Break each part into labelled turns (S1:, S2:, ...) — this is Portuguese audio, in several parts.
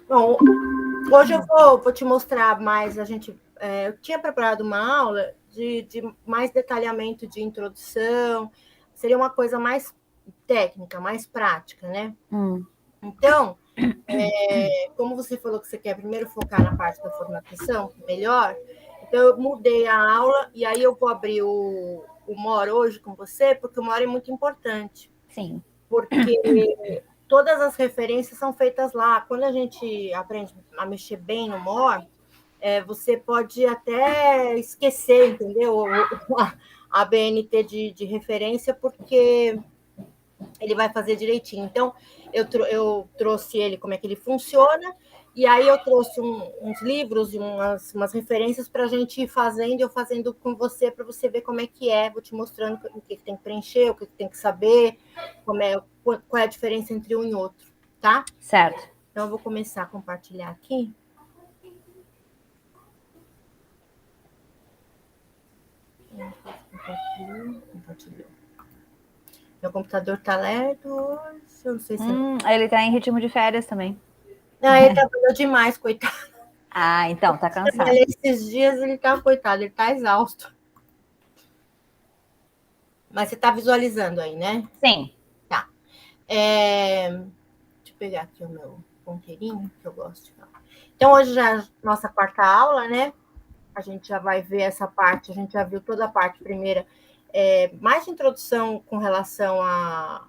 S1: Bom, hoje eu vou te mostrar mais. Eu tinha preparado uma aula de mais detalhamento de introdução, seria uma coisa mais técnica, mais prática, né? Então, como você falou que você quer primeiro focar na parte da formatação, melhor, então eu mudei a aula e aí eu vou abrir o MOR hoje com você, porque o MOR é muito importante.
S2: Sim.
S1: Porque todas as referências são feitas lá. Quando a gente aprende a mexer bem no MOR, você pode até esquecer, entendeu? A BNT de referência, porque ele vai fazer direitinho. Então, eu trouxe ele, como é que ele funciona, e aí eu trouxe uns livros e umas referências para a gente ir fazendo, eu fazendo com você, para você ver como é que é, vou te mostrando o que tem que preencher, o que tem que saber, qual é a diferença entre um e outro, tá?
S2: Certo.
S1: Então, eu vou começar a compartilhar aqui. Compartilhou. Meu computador tá lerdo hoje, eu não sei se...
S2: Ele tá em ritmo de férias também.
S1: Não, ele trabalhou demais, coitado.
S2: Ah, então, tá cansado.
S1: Esses dias ele tá, coitado, ele tá exausto. Mas você tá visualizando aí, né?
S2: Sim.
S1: Tá. Deixa eu pegar aqui o meu ponteirinho, que eu gosto de falar. Então, hoje já é a nossa quarta aula, né? A gente já vai ver essa parte, a gente já viu toda a parte primeira, mais de introdução com relação a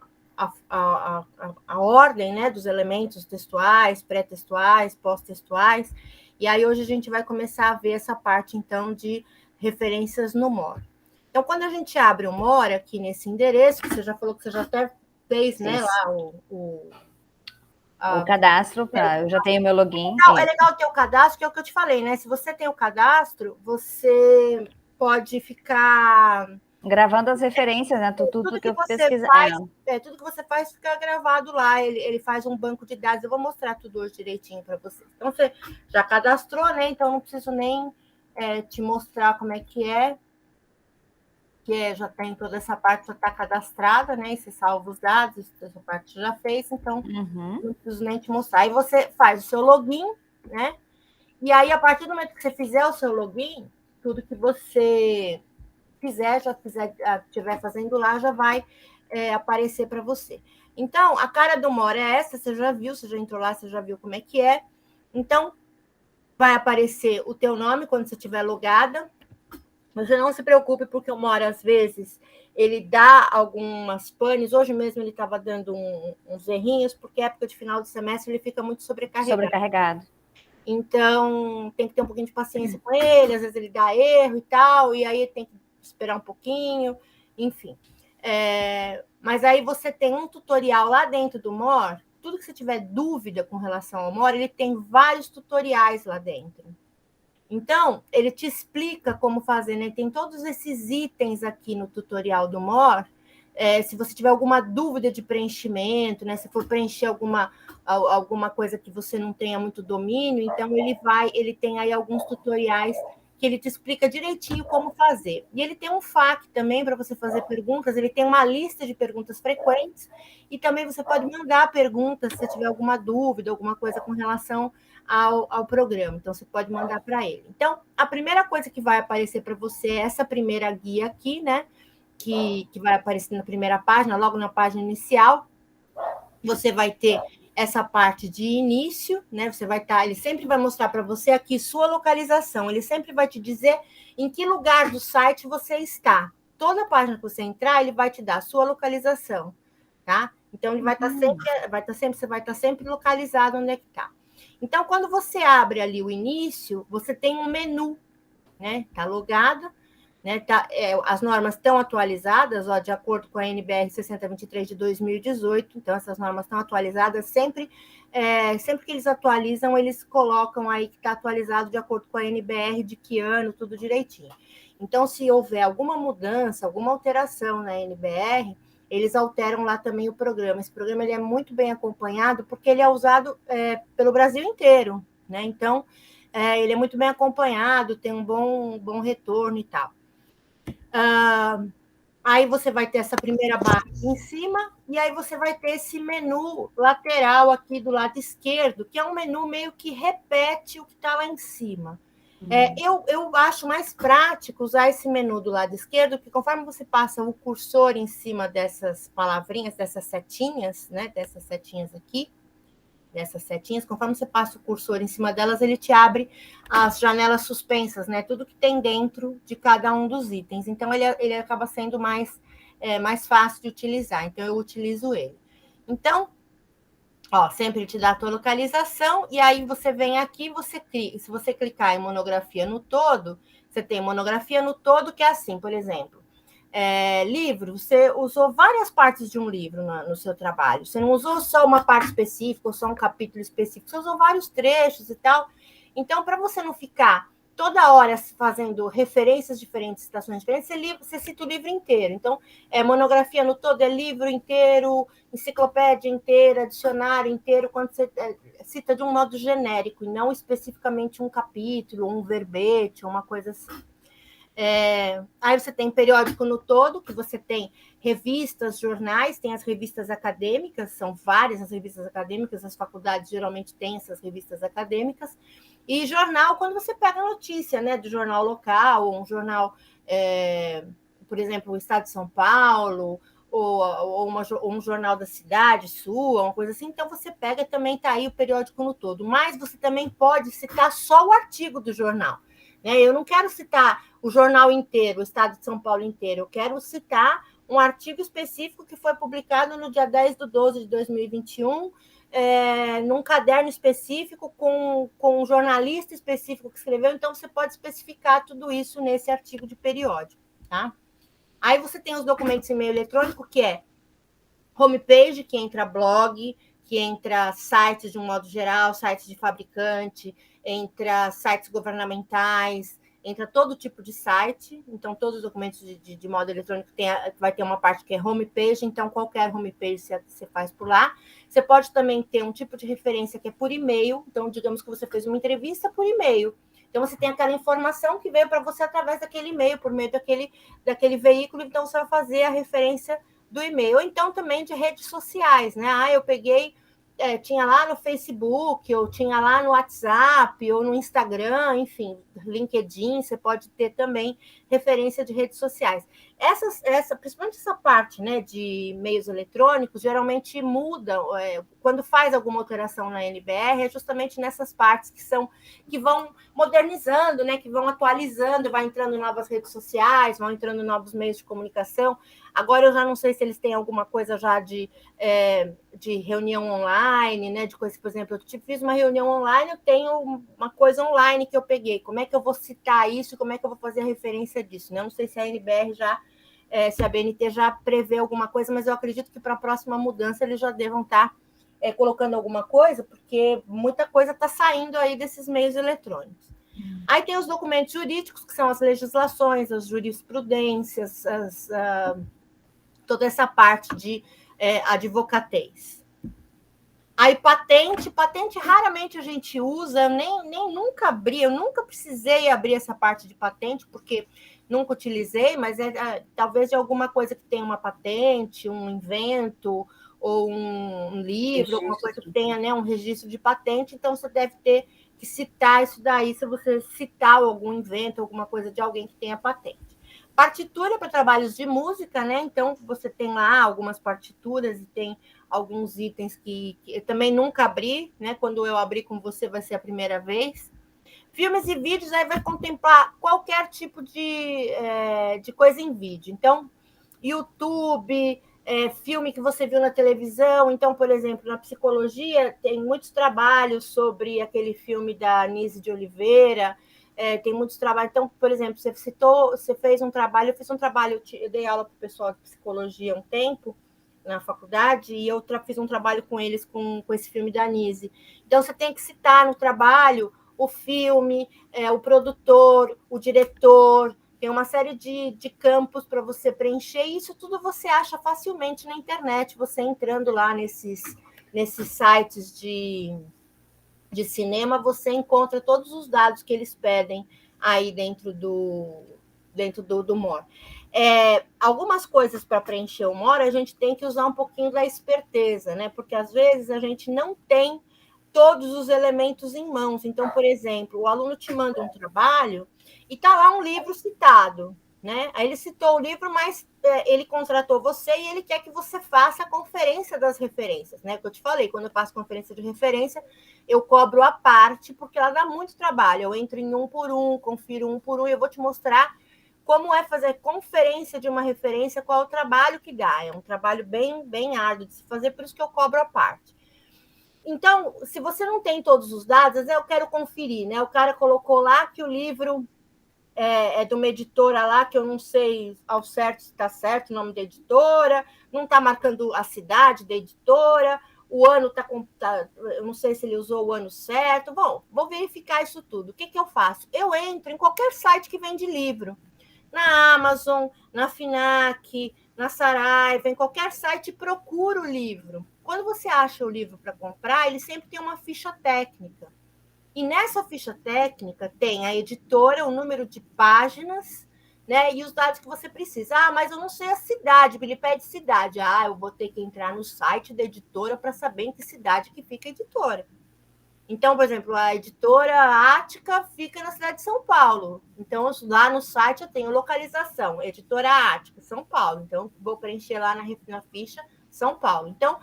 S1: ordem, né, dos elementos textuais, pré-textuais, pós-textuais, e aí hoje a gente vai começar a ver essa parte, então, de referências no MOR. Então, quando a gente abre o MOR aqui nesse endereço, que você já falou que você já até fez, né, lá
S2: o cadastro, eu já tenho meu login.
S1: É legal ter o cadastro, que é o que eu te falei, né? Se você tem o cadastro, você pode ficar
S2: gravando as referências, né? Tudo que eu pesquiso.
S1: Tudo que você faz fica gravado lá. Ele faz um banco de dados. Eu vou mostrar tudo hoje direitinho para vocês. Então, você já cadastrou, né? Então, não preciso nem te mostrar como é que é. Já tem toda essa parte, já está cadastrada, né? E você salva os dados, essa parte você já fez, então não preciso nem te mostrar. Aí você faz o seu login, né? E aí, a partir do momento que você fizer o seu login, tudo que você estiver fazendo lá, já vai aparecer para você. Então, a cara do MOR é essa, você já viu, você já entrou lá, você já viu como é que é. Então, vai aparecer o teu nome quando você estiver logada. Você não se preocupe, porque o MOR, às vezes, ele dá algumas panes. Hoje mesmo ele estava dando uns errinhos, porque a época de final de semestre ele fica muito sobrecarregado. Então, tem que ter um pouquinho de paciência com ele, às vezes ele dá erro e tal, e aí tem que esperar um pouquinho, enfim. Mas aí você tem um tutorial lá dentro do MOR, tudo que você tiver dúvida com relação ao MOR, ele tem vários tutoriais lá dentro. Então, ele te explica como fazer, né? Tem todos esses itens aqui no tutorial do MOR. Se você tiver alguma dúvida de preenchimento, né? Se for preencher alguma coisa que você não tenha muito domínio, então ele tem aí alguns tutoriais que ele te explica direitinho como fazer. E ele tem um FAQ também para você fazer perguntas, ele tem uma lista de perguntas frequentes, e também você pode mandar perguntas se tiver alguma dúvida, alguma coisa com relação ao programa. Então, você pode mandar para ele. Então, a primeira coisa que vai aparecer para você é essa primeira guia aqui, né? Que vai aparecer na primeira página, logo na página inicial. Você vai ter essa parte de início, né? Você vai estar, ele sempre vai mostrar para você aqui sua localização. Ele sempre vai te dizer em que lugar do site você está. Toda página que você entrar, ele vai te dar a sua localização, tá? Então ele vai estar sempre, você vai estar sempre localizado onde é que está. Então, quando você abre ali o início, você tem um menu, né? Está logado, né? As normas estão atualizadas, de acordo com a NBR 6023 de 2018. Então, essas normas estão atualizadas sempre. Sempre que eles atualizam, eles colocam aí que está atualizado de acordo com a NBR, de que ano, tudo direitinho. Então, se houver alguma mudança, alguma alteração na NBR, eles alteram lá também o programa. Esse programa ele é muito bem acompanhado, porque ele é usado pelo Brasil inteiro, né? Então, ele é muito bem acompanhado, tem um bom retorno e tal. Aí você vai ter essa primeira barra aqui em cima, e aí você vai ter esse menu lateral aqui do lado esquerdo, que é um menu meio que repete o que está lá em cima. Eu acho mais prático usar esse menu do lado esquerdo, porque conforme você passa o cursor em cima dessas palavrinhas, dessas setinhas, né? Dessas setinhas aqui, conforme você passa o cursor em cima delas, ele te abre as janelas suspensas, né? Tudo que tem dentro de cada um dos itens. Então, ele acaba sendo mais fácil de utilizar. Então, eu utilizo ele. Então, sempre te dá a tua localização, e aí você vem aqui, se você clicar em monografia no todo, você tem monografia no todo, que é assim, por exemplo, livro, você usou várias partes de um livro no seu trabalho, você não usou só uma parte específica, ou só um capítulo específico, você usou vários trechos e tal. Então, para você não ficar toda hora fazendo referências diferentes, citações diferentes, você cita o livro inteiro. Então, monografia no todo é livro inteiro, enciclopédia inteira, dicionário inteiro, quando você cita de um modo genérico, e não especificamente um capítulo, um verbete, uma coisa assim. Aí você tem periódico no todo, que você tem revistas, jornais, tem as revistas acadêmicas, são várias as revistas acadêmicas, as faculdades geralmente têm essas revistas acadêmicas, e jornal, quando você pega a notícia, né, do jornal local, ou um jornal, por exemplo, o Estado de São Paulo, ou um jornal da cidade sua, uma coisa assim, então você pega, também está aí o periódico no todo, mas você também pode citar só o artigo do jornal. Eu não quero citar o jornal inteiro, o Estado de São Paulo inteiro, eu quero citar um artigo específico que foi publicado no dia 10/12/2021, num caderno específico, com um jornalista específico que escreveu, então você pode especificar tudo isso nesse artigo de periódico, tá? Aí você tem os documentos em e-mail eletrônico, que é homepage, que entra blog, que entra sites de um modo geral, sites de fabricante, entra sites governamentais, entra todo tipo de site. Então, todos os documentos de modo eletrônico vai ter uma parte que é homepage, então qualquer homepage você faz por lá. Você pode também ter um tipo de referência que é por e-mail. Então, digamos que você fez uma entrevista por e-mail. Então, você tem aquela informação que veio para você através daquele e-mail, por meio daquele veículo, então você vai fazer a referência do e-mail, ou então também de redes sociais, né? Eu peguei, tinha lá no Facebook, ou tinha lá no WhatsApp, ou no Instagram, enfim, LinkedIn, você pode ter também referência de redes sociais. Principalmente essa parte, né, de meios eletrônicos, geralmente muda, quando faz alguma alteração na NBR, é justamente nessas partes que vão modernizando, né, que vão atualizando, vai entrando novas redes sociais, vão entrando novos meios de comunicação. Agora eu já não sei se eles têm alguma coisa já de reunião online, né? De coisa, por exemplo, eu fiz uma reunião online, eu tenho uma coisa online que eu peguei. Como é que eu vou citar isso? Como é que eu vou fazer a referência disso? Né? Eu não sei se a NBR se a BNT já prevê alguma coisa, mas eu acredito que para a próxima mudança eles já devam estar colocando alguma coisa, porque muita coisa está saindo aí desses meios eletrônicos. Aí tem os documentos jurídicos, que são as legislações, as jurisprudências, toda essa parte de advocatez. Aí patente raramente a gente usa, nem nunca abri, eu nunca precisei abrir essa parte de patente, porque nunca utilizei, mas talvez de alguma coisa que tenha uma patente, um invento, ou um livro, alguma coisa que tenha, né, um registro de patente, então você deve ter que citar isso daí, se você citar algum invento, alguma coisa de alguém que tenha patente. Partitura para trabalhos de música, né? Então, você tem lá algumas partituras e tem alguns itens que eu também nunca abri, né? Quando eu abrir com você, vai ser a primeira vez. Filmes e vídeos aí vai contemplar qualquer tipo de coisa em vídeo. Então, YouTube, filme que você viu na televisão. Então, por exemplo, na psicologia, tem muitos trabalhos sobre aquele filme da Anísio de Oliveira, tem muitos trabalhos. Então, por exemplo, você fez um trabalho, eu fiz um trabalho, eu dei aula para o pessoal de psicologia há um tempo, na faculdade, e eu fiz um trabalho com eles com esse filme da Anísio. Então, você tem que citar no trabalho o filme, o produtor, o diretor, tem uma série de campos para você preencher, e isso tudo você acha facilmente na internet, você entrando lá nesses sites de cinema, você encontra todos os dados que eles pedem aí dentro do MOR. Algumas coisas para preencher uma hora, a gente tem que usar um pouquinho da esperteza, né? Porque às vezes a gente não tem todos os elementos em mãos. Então, por exemplo, o aluno te manda um trabalho e está lá um livro citado, né? Aí ele citou o livro, mas ele contratou você e ele quer que você faça a conferência das referências, né? Que eu te falei, quando eu faço conferência de referência, eu cobro a parte, porque ela dá muito trabalho. Eu entro em um por um, confiro um por um, e eu vou te mostrar como é fazer conferência de uma referência, qual é o trabalho que dá. É um trabalho bem, bem árduo de se fazer, por isso que eu cobro a parte. Então, se você não tem todos os dados, eu quero conferir, né? O cara colocou lá que o livro é de uma editora lá, que eu não sei ao certo se está certo o nome da editora, não está marcando a cidade da editora, o ano eu não sei se ele usou o ano certo. Bom, vou verificar isso tudo. O que eu faço? Eu entro em qualquer site que vende livro. Na Amazon, na Fnac, na Saraiva, em qualquer site, procura o livro. Quando você acha o livro para comprar, ele sempre tem uma ficha técnica. E nessa ficha técnica tem a editora, o número de páginas, né, e os dados que você precisa. Mas eu não sei a cidade, ele pede cidade. Eu vou ter que entrar no site da editora para saber em que cidade que fica a editora. Então, por exemplo, a editora Ática fica na cidade de São Paulo. Então, lá no site eu tenho localização, editora Ática, São Paulo. Então, vou preencher lá na ficha São Paulo. Então,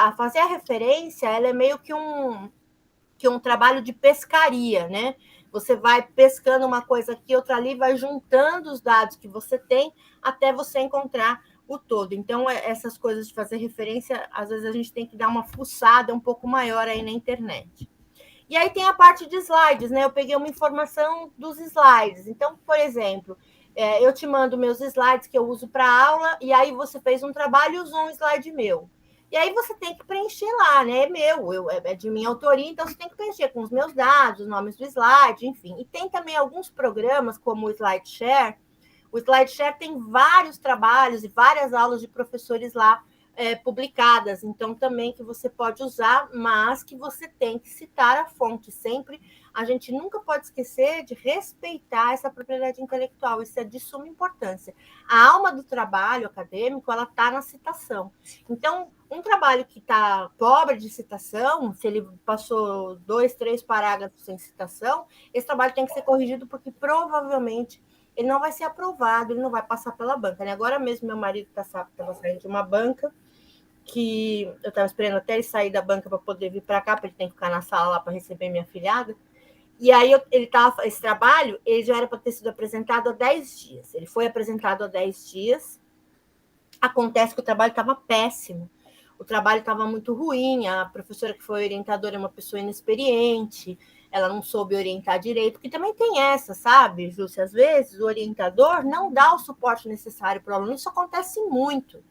S1: a fazer a referência, ela é meio que um trabalho de pescaria, né? Você vai pescando uma coisa aqui, outra ali, vai juntando os dados que você tem até você encontrar o todo. Então, essas coisas de fazer referência, às vezes a gente tem que dar uma fuçada um pouco maior aí na internet. E aí tem a parte de slides, né? Eu peguei uma informação dos slides. Então, por exemplo, eu te mando meus slides que eu uso para aula, e aí você fez um trabalho e usou um slide meu. E aí você tem que preencher lá, né? É meu, é de minha autoria, então você tem que preencher com os meus dados, os nomes do slide, enfim. E tem também alguns programas, como o SlideShare. O SlideShare tem vários trabalhos e várias aulas de professores lá publicadas, então também que você pode usar, mas que você tem que citar a fonte sempre. A gente nunca pode esquecer de respeitar essa propriedade intelectual, isso é de suma importância. A alma do trabalho acadêmico, ela está na citação. Então, um trabalho que está pobre de citação, se ele passou 2, 3 parágrafos sem citação, esse trabalho tem que ser corrigido, porque provavelmente ele não vai ser aprovado, ele não vai passar pela banca, né? Agora mesmo meu marido estava saindo de uma banca, que eu estava esperando até ele sair da banca para poder vir para cá, porque ele tem que ficar na sala lá para receber minha filhada. E aí esse trabalho, ele já era para ter sido apresentado há 10 dias. Ele foi apresentado há 10 dias. Acontece que o trabalho estava péssimo. O trabalho estava muito ruim, a professora que foi orientadora é uma pessoa inexperiente, ela não soube orientar direito, porque também tem essa, sabe, Júcia? Às vezes o orientador não dá o suporte necessário para o aluno, isso acontece muito,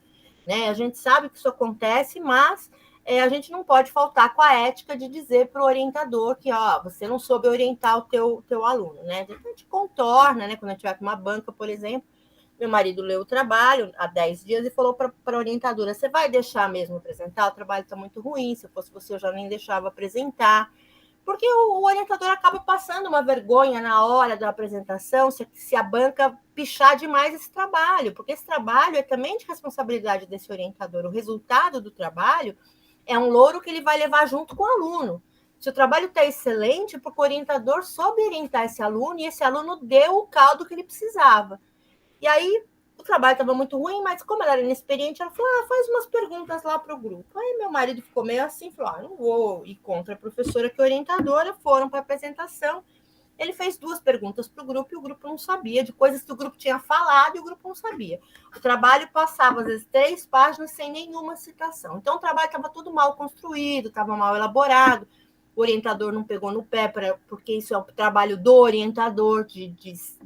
S1: né? A gente sabe que isso acontece, mas a gente não pode faltar com a ética de dizer para o orientador que você não soube orientar o teu aluno, né? A gente contorna, né? Quando a gente vai para uma banca, por exemplo, meu marido leu o trabalho há 10 dias e falou para a orientadora: você vai deixar mesmo apresentar? O trabalho está muito ruim, se eu fosse você eu já nem deixava apresentar. Porque o orientador acaba passando uma vergonha na hora da apresentação se a banca pichar demais esse trabalho, porque esse trabalho é também de responsabilidade desse orientador. O resultado do trabalho é um louro que ele vai levar junto com o aluno. Se o trabalho está excelente, porque o orientador soube orientar esse aluno e esse aluno deu o caldo que ele precisava. E aí, o trabalho estava muito ruim, mas como ela era inexperiente, ela falou: faz umas perguntas lá para o grupo. Aí meu marido ficou meio assim, falou: não vou ir contra a professora que é orientadora. Foram para a apresentação. Ele fez 2 perguntas para o grupo e o grupo não sabia, de coisas que o grupo tinha falado e o grupo não sabia. O trabalho passava, às vezes, 3 páginas sem nenhuma citação. Então, o trabalho estava tudo mal construído, estava mal elaborado. O orientador não pegou no pé, porque isso é o trabalho do orientador, de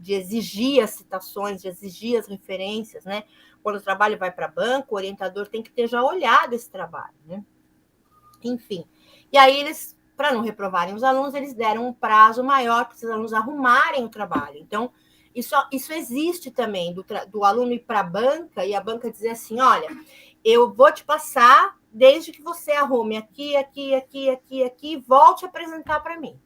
S1: exigir as citações, de exigir as referências, né? Quando o trabalho vai para banco, o orientador tem que ter já olhado esse trabalho, né? Enfim. E aí, eles, para não reprovarem os alunos, eles deram um prazo maior para os alunos arrumarem o trabalho. Então, isso existe também, do aluno ir para a banca e a banca dizer assim: olha, eu vou te passar desde que você arrume aqui, e volte a apresentar para mim.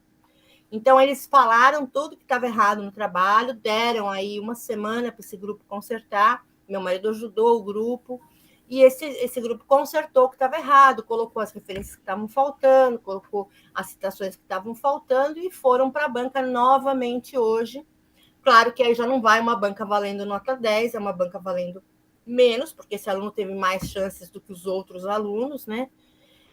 S1: Então, eles falaram tudo que estava errado no trabalho, deram aí uma semana para esse grupo consertar. Meu marido ajudou o grupo, e esse grupo consertou o que estava errado, colocou as referências que estavam faltando, colocou as citações que estavam faltando, e foram para a banca novamente hoje. Claro que aí já não vai uma banca valendo nota 10, é uma banca valendo menos, porque esse aluno teve mais chances do que os outros alunos, né?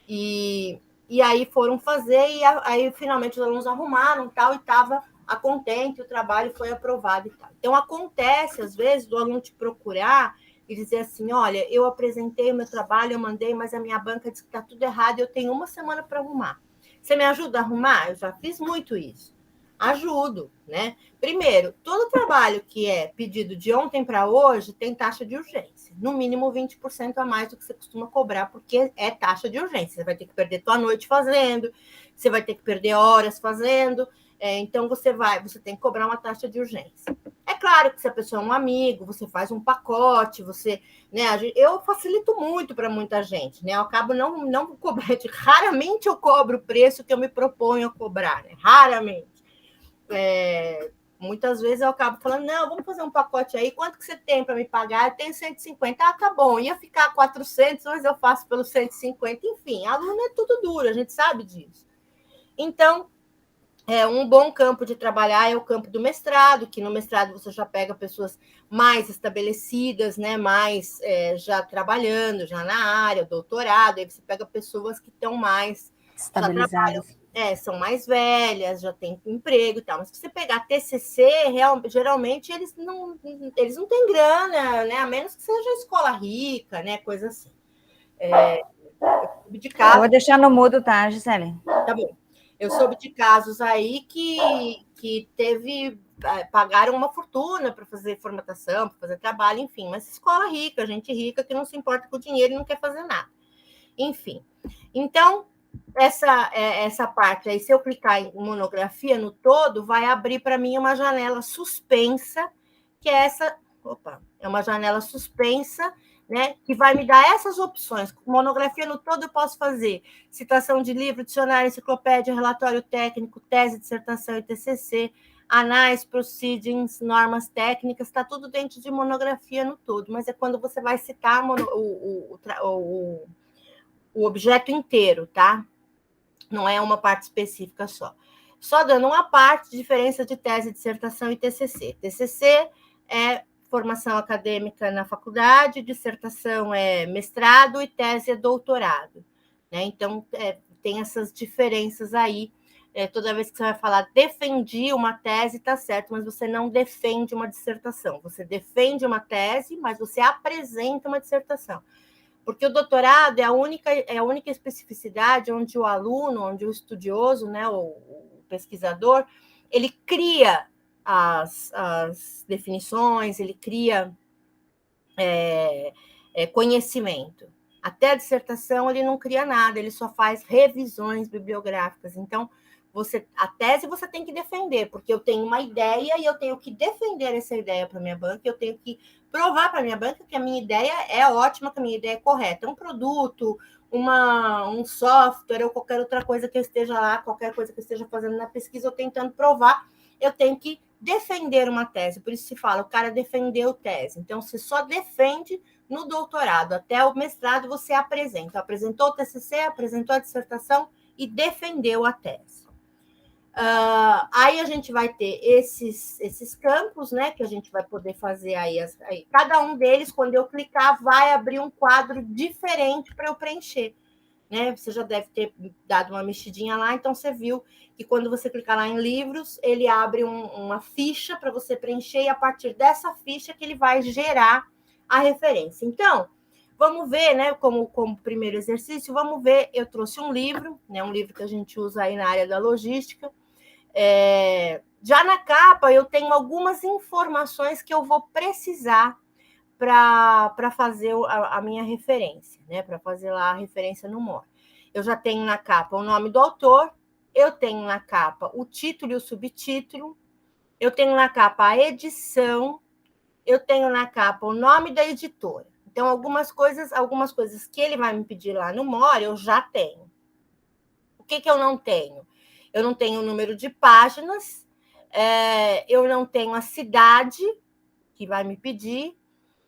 S1: E aí foram fazer, e aí finalmente os alunos arrumaram tal, e estava contente, o trabalho foi aprovado e tal. Então, acontece, às vezes, do aluno te procurar e dizer assim, olha, eu apresentei o meu trabalho, eu mandei, mas a minha banca diz que está tudo errado e eu tenho uma semana para arrumar. Você me ajuda a arrumar? Eu já fiz muito isso. Ajudo, né? Primeiro, todo trabalho que é pedido de ontem para hoje tem taxa de urgência. No mínimo 20% a mais do que você costuma cobrar, porque é taxa de urgência. Você vai ter que perder tua noite fazendo, você vai ter que perder horas fazendo. Então, você tem que cobrar uma taxa de urgência. É claro que se a pessoa é um amigo, você faz um pacote, né? Eu facilito muito para muita gente, né? Eu acabo não cobrando. Raramente eu cobro o preço que eu me proponho a cobrar, né? Raramente. Muitas vezes eu acabo falando, não, vamos fazer um pacote aí, quanto que você tem para me pagar? Eu tenho 150, tá bom, ia ficar 400, mas eu faço pelos 150, enfim, aluno é tudo duro, a gente sabe disso. Então, um bom campo de trabalhar é o campo do mestrado, que no mestrado você já pega pessoas mais estabelecidas, né, mais já trabalhando, já na área, doutorado, aí você pega pessoas que estão mais
S2: estabilizadas.
S1: São mais velhas, já têm emprego e tal. Mas se você pegar TCC, geralmente eles não têm grana, né? A menos que seja escola rica, né? Coisa assim. De caso...
S2: Eu vou deixar no mudo, tá, Gisele?
S1: Tá bom. Eu soube de casos aí que pagaram uma fortuna para fazer formatação, para fazer trabalho, enfim. Mas escola rica, gente rica que não se importa com o dinheiro e não quer fazer nada. Enfim. Então, essa parte aí, se eu clicar em monografia no todo, vai abrir para mim uma janela suspensa, que é essa. Opa, é uma janela suspensa, né? Que vai me dar essas opções. Monografia no todo eu posso fazer citação de livro, dicionário, enciclopédia, relatório técnico, tese, dissertação e TCC, anais, proceedings, normas técnicas, está tudo dentro de monografia no todo, mas é quando você vai citar o objeto inteiro, tá? Não é uma parte específica só. Só dando uma parte, diferença de tese, dissertação e TCC. TCC é formação acadêmica na faculdade, dissertação é mestrado e tese é doutorado, né? Então, tem essas diferenças aí. Toda vez que você vai falar defendi uma tese, tá certo, mas você não defende uma dissertação. Você defende uma tese, mas você apresenta uma dissertação. Porque o doutorado é a única especificidade onde o aluno, onde o estudioso, né, o pesquisador, ele cria as definições, ele cria conhecimento. Até a dissertação ele não cria nada, ele só faz revisões bibliográficas. Então, a tese você tem que defender, porque eu tenho uma ideia e eu tenho que defender essa ideia para a minha banca, eu tenho que provar para a minha banca que a minha ideia é ótima, que a minha ideia é correta. Um produto, um software ou qualquer outra coisa que eu esteja lá, qualquer coisa que eu esteja fazendo na pesquisa, eu tentando provar, eu tenho que defender uma tese. Por isso se fala, o cara defendeu tese. Então, você só defende no doutorado. Até o mestrado você apresenta. Apresentou o TCC, apresentou a dissertação e defendeu a tese. Aí a gente vai ter esses campos, né, que a gente vai poder fazer aí. Cada um deles, quando eu clicar, vai abrir um quadro diferente para eu preencher. Né? Você já deve ter dado uma mexidinha lá, então você viu que quando você clicar lá em livros, ele abre uma ficha para você preencher, e a partir dessa ficha que ele vai gerar a referência. Então, vamos ver, né, como primeiro exercício, vamos ver, eu trouxe um livro, né, um livro que a gente usa aí na área da logística. Já na capa, eu tenho algumas informações que eu vou precisar para fazer a minha referência, né? Para fazer lá a referência no MOR. Eu já tenho na capa o nome do autor, eu tenho na capa o título e o subtítulo, eu tenho na capa a edição, eu tenho na capa o nome da editora. Então, algumas coisas que ele vai me pedir lá no MOR, eu já tenho. O que eu não tenho? eu não tenho o número de páginas, eu não tenho a cidade que vai me pedir,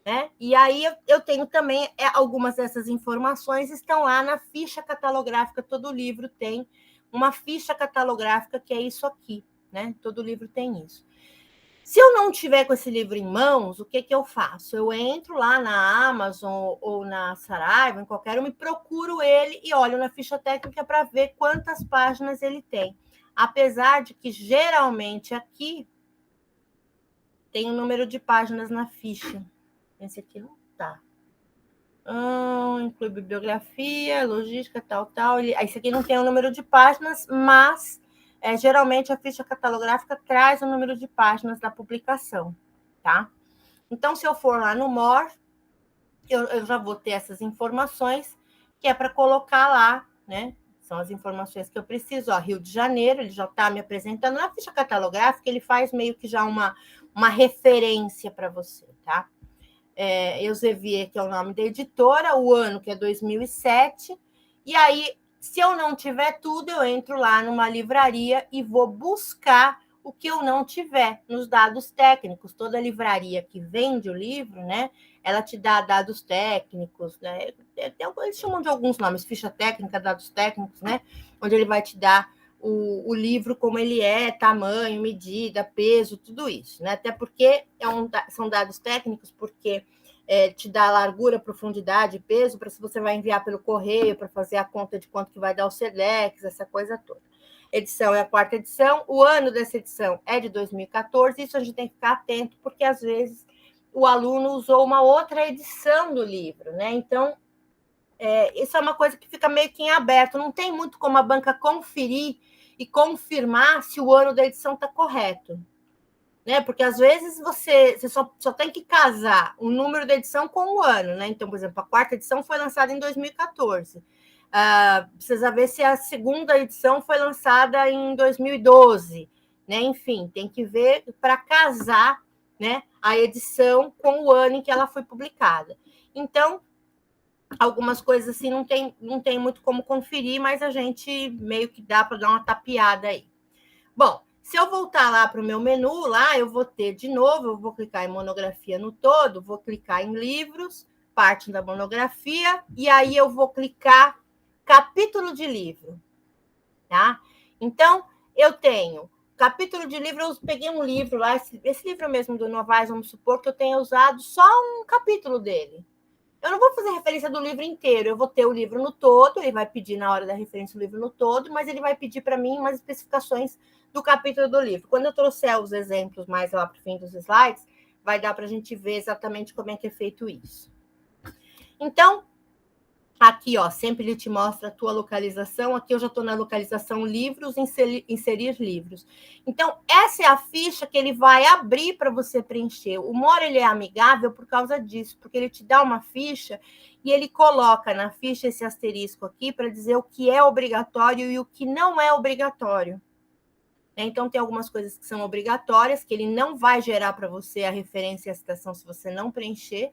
S1: né? E aí eu tenho também algumas dessas informações estão lá na ficha catalográfica. Todo livro tem uma ficha catalográfica que é isso aqui, né? Todo livro tem isso. Se eu não tiver com esse livro em mãos, o que eu faço? Eu entro lá na Amazon ou na Saraiva, em qualquer uma, e procuro ele e olho na ficha técnica para ver quantas páginas ele tem. Apesar de que, geralmente, aqui tem o número de páginas na ficha. Esse aqui não tá. Inclui bibliografia, logística, tal. Esse aqui não tem o número de páginas, mas geralmente a ficha catalográfica traz o número de páginas da publicação, tá? Então, se eu for lá no MOR, eu já vou ter essas informações, que é para colocar lá, né? São as informações que eu preciso. Ó, Rio de Janeiro, ele já está me apresentando. Na ficha catalográfica, ele faz meio que já uma referência para você, tá? Elsevier, que é o nome da editora, o ano, que é 2007, e aí, se eu não tiver tudo, eu entro lá numa livraria e vou buscar o que eu não tiver nos dados técnicos. Toda livraria que vende o livro, né, ela te dá dados técnicos, né, eles chamam de alguns nomes, ficha técnica, dados técnicos, né, onde ele vai te dar o livro como ele é, tamanho, medida, peso, tudo isso, né? Até porque são dados técnicos, porque te dá largura, profundidade, peso, para se você vai enviar pelo correio, para fazer a conta de quanto que vai dar o SEDEX, essa coisa toda. Edição é a 4ª edição, o ano dessa edição é de 2014, isso a gente tem que ficar atento, porque às vezes o aluno usou uma outra edição do livro, né? Então, isso é uma coisa que fica meio que em aberto, não tem muito como a banca conferir e confirmar se o ano da edição está correto, né? Porque às vezes você só tem que casar o número da edição com o ano, né? Então, por exemplo, a 4ª edição foi lançada em 2014. Precisa ver se a 2ª edição foi lançada em 2012, né? Enfim, tem que ver para casar, né, a edição com o ano em que ela foi publicada. Então, algumas coisas assim não tem muito como conferir, mas a gente meio que dá para dar uma tapeada aí. Bom, se eu voltar lá para o meu menu, lá eu vou ter de novo, eu vou clicar em monografia no todo, vou clicar em livros, parte da monografia, e aí eu vou clicar capítulo de livro, tá? Então, eu tenho capítulo de livro, eu peguei um livro lá, esse livro mesmo do Novaes, vamos supor que eu tenha usado só um capítulo dele. Eu não vou fazer referência do livro inteiro, eu vou ter o livro no todo, ele vai pedir na hora da referência o livro no todo, mas ele vai pedir para mim umas especificações do capítulo do livro. Quando eu trouxer os exemplos mais lá para o fim dos slides, vai dar para a gente ver exatamente como é que é feito isso. Então, aqui, ó, sempre ele te mostra a tua localização. Aqui eu já estou na localização livros, inserir livros. Então, essa é a ficha que ele vai abrir para você preencher. O MOR, ele é amigável por causa disso, porque ele te dá uma ficha e ele coloca na ficha esse asterisco aqui para dizer o que é obrigatório e o que não é obrigatório. Então, tem algumas coisas que são obrigatórias, que ele não vai gerar para você a referência e a citação se você não preencher,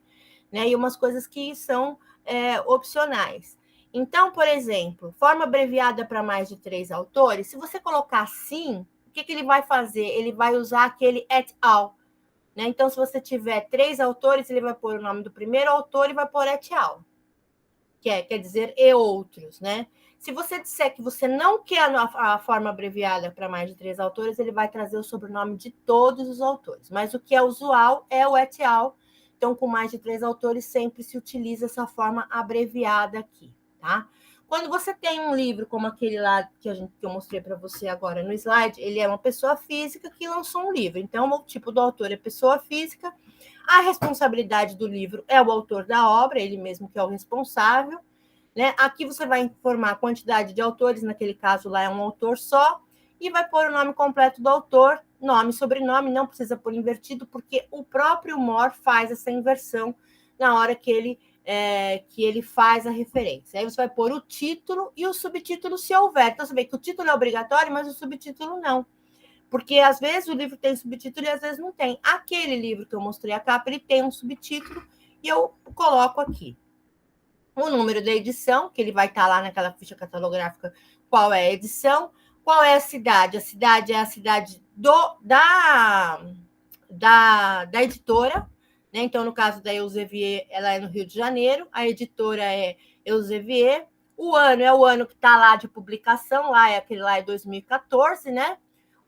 S1: né? E umas coisas que são opcionais. Então, por exemplo, forma abreviada para mais de 3 autores, se você colocar sim, o que ele vai fazer? Ele vai usar aquele et al. Né? Então, se você tiver 3 autores, ele vai pôr o nome do primeiro autor e vai pôr et al. Quer dizer, e outros, né? Se você disser que você não quer a forma abreviada para mais de 3 autores, ele vai trazer o sobrenome de todos os autores. Mas o que é usual é o et al. Então, com mais de 3 autores, sempre se utiliza essa forma abreviada aqui, tá? Quando você tem um livro como aquele lá que eu mostrei para você agora no slide, ele é uma pessoa física que lançou um livro. Então, o tipo do autor é pessoa física, a responsabilidade do livro é o autor da obra, ele mesmo que é o responsável, né? Aqui você vai informar a quantidade de autores, naquele caso lá é um autor só, e vai pôr o nome completo do autor, nome, sobrenome, não precisa pôr invertido, porque o próprio MOR faz essa inversão na hora que ele faz a referência. Aí você vai pôr o título e o subtítulo, se houver. Então, você vê que o título é obrigatório, mas o subtítulo não. Porque, às vezes, o livro tem subtítulo e, às vezes, não tem. Aquele livro que eu mostrei a capa, ele tem um subtítulo e eu coloco aqui o número da edição, que ele vai estar lá naquela ficha catalográfica, qual é a edição, Qual é a cidade? A cidade é a cidade da editora, né? Então, no caso da Elsevier, ela é no Rio de Janeiro, a editora é Elsevier, o ano é o ano que está lá de publicação, lá é aquele lá é 2014, né?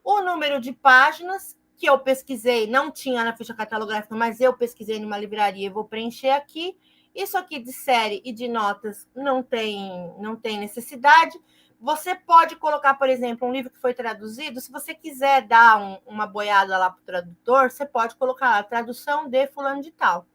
S1: O número de páginas, que eu pesquisei, não tinha na ficha catalográfica, mas eu pesquisei numa livraria e vou preencher aqui. Isso aqui de série e de notas não tem necessidade. Você pode colocar, por exemplo, um livro que foi traduzido, se você quiser dar uma boiada lá para o tradutor, você pode colocar lá, tradução de fulano de tal.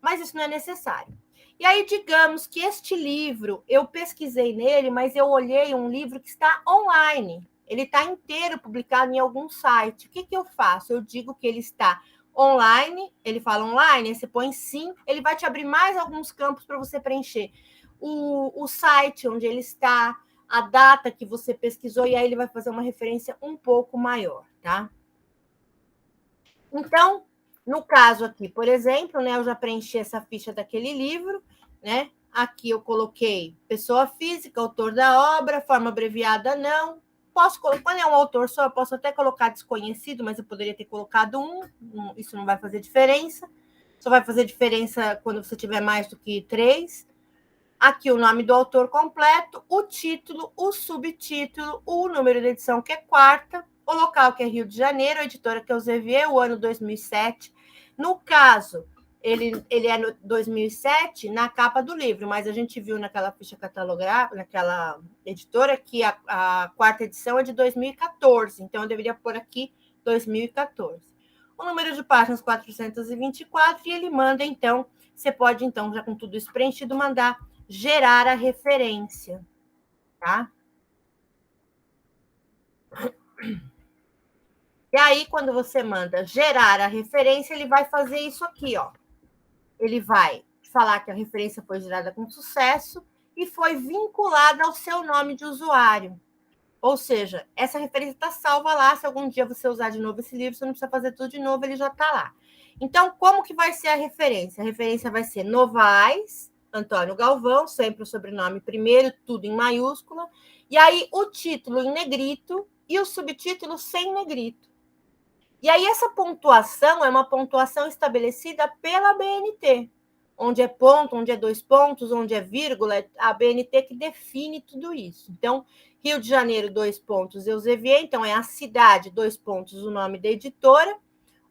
S1: Mas isso não é necessário. E aí, digamos que este livro, eu pesquisei nele, mas eu olhei um livro que está online. Ele está inteiro publicado em algum site. O que eu faço? Eu digo que ele está online, ele fala online, aí você põe sim, ele vai te abrir mais alguns campos para você preencher. O site onde ele está, a data que você pesquisou, e aí ele vai fazer uma referência um pouco maior, tá? Então, no caso aqui, por exemplo, né, eu já preenchi essa ficha daquele livro, né? Aqui eu coloquei pessoa física, autor da obra, forma abreviada não. Posso colocar, quando é um autor só, eu posso até colocar desconhecido, mas eu poderia ter colocado isso não vai fazer diferença. Só vai fazer diferença quando você tiver mais do que 3. Aqui o nome do autor completo, o título, o subtítulo, o número de edição, que é 4ª, o local, que é Rio de Janeiro, a editora que é o Elsevier, o ano 2007. No caso, ele é no 2007 na capa do livro, mas a gente viu naquela ficha catalográfica, naquela editora, que a 4ª edição é de 2014, então eu deveria pôr aqui 2014. O número de páginas 424, e ele manda, então, você pode, então, já com tudo isso preenchido, mandar gerar a referência, tá? E aí, quando você manda gerar a referência, ele vai fazer isso aqui, ó. Ele vai falar que a referência foi gerada com sucesso e foi vinculada ao seu nome de usuário. Ou seja, essa referência está salva lá. Se algum dia você usar de novo esse livro, você não precisa fazer tudo de novo, ele já está lá. Então, como que vai ser a referência? A referência vai ser Novaes, Antônio Galvão, sempre o sobrenome primeiro, tudo em maiúscula. E aí, o título em negrito e o subtítulo sem negrito. E aí, essa pontuação é uma pontuação estabelecida pela BNT. Onde é ponto, onde é 2 pontos, onde é vírgula, é a BNT que define tudo isso. Então, Rio de Janeiro, 2 pontos, Elsevier, então é a cidade, 2 pontos, o nome da editora,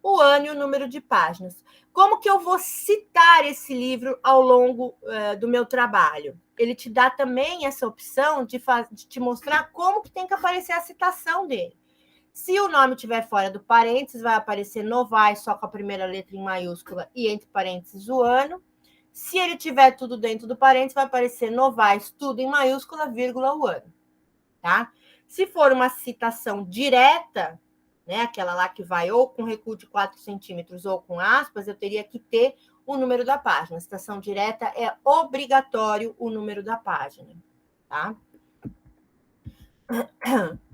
S1: o ano e o número de páginas. Como que eu vou citar esse livro ao longo do meu trabalho? Ele te dá também essa opção de te mostrar como que tem que aparecer a citação dele. Se o nome estiver fora do parênteses, vai aparecer Novaes, só com a primeira letra em maiúscula e entre parênteses o ano. Se ele tiver tudo dentro do parênteses, vai aparecer Novaes, tudo em maiúscula, vírgula, o ano. Tá? Se for uma citação direta, né, aquela lá que vai ou com recuo de 4 centímetros ou com aspas, eu teria que ter o número da página. Citação direta é obrigatório o número da página. Tá?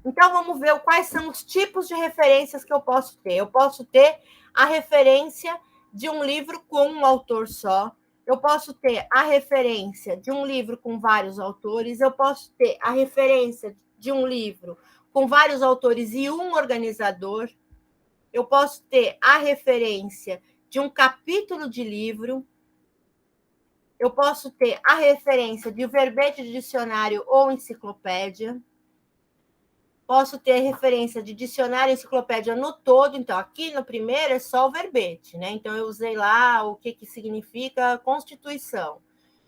S1: Então, vamos ver quais são os tipos de referências que eu posso ter. Eu posso ter a referência de um livro com um autor só. Eu posso ter a referência de um livro com vários autores. Eu posso ter a referência de um livro com vários autores e um organizador. Eu posso ter a referência de um capítulo de livro. Eu posso ter a referência de um verbete de dicionário ou enciclopédia. Posso ter referência de dicionário e enciclopédia no todo. Então, aqui no primeiro é só o verbete, né? Então, eu usei lá o que significa Constituição.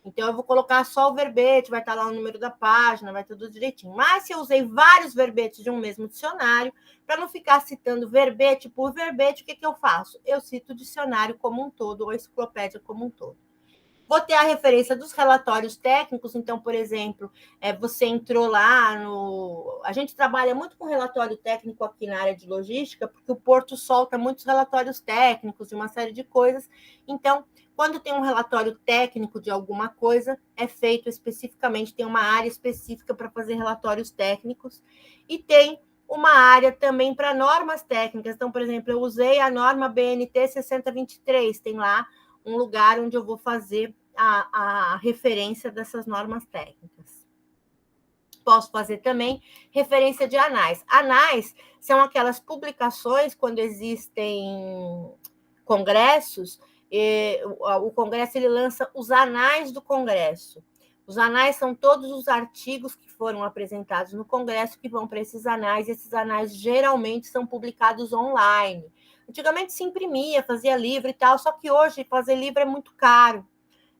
S1: Então, eu vou colocar só o verbete, vai estar lá o número da página, vai tudo direitinho. Mas, se eu usei vários verbetes de um mesmo dicionário, para não ficar citando verbete por verbete, o que eu faço? Eu cito o dicionário como um todo, ou a enciclopédia como um todo. Vou ter a referência dos relatórios técnicos. Então, por exemplo, você entrou lá no... A gente trabalha muito com relatório técnico aqui na área de logística, porque o Porto solta muitos relatórios técnicos de uma série de coisas. Então, quando tem um relatório técnico de alguma coisa, é feito especificamente, tem uma área específica para fazer relatórios técnicos, e tem uma área também para normas técnicas. Então, por exemplo, eu usei a norma BNT 6023, tem lá um lugar onde eu vou fazer a referência dessas normas técnicas. Posso fazer também referência de anais. Anais são aquelas publicações quando existem congressos, o Congresso ele lança os anais do Congresso. Os anais são todos os artigos que foram apresentados no Congresso que vão para esses anais, e esses anais geralmente são publicados online. Antigamente se imprimia, fazia livro e tal, só que hoje fazer livro é muito caro.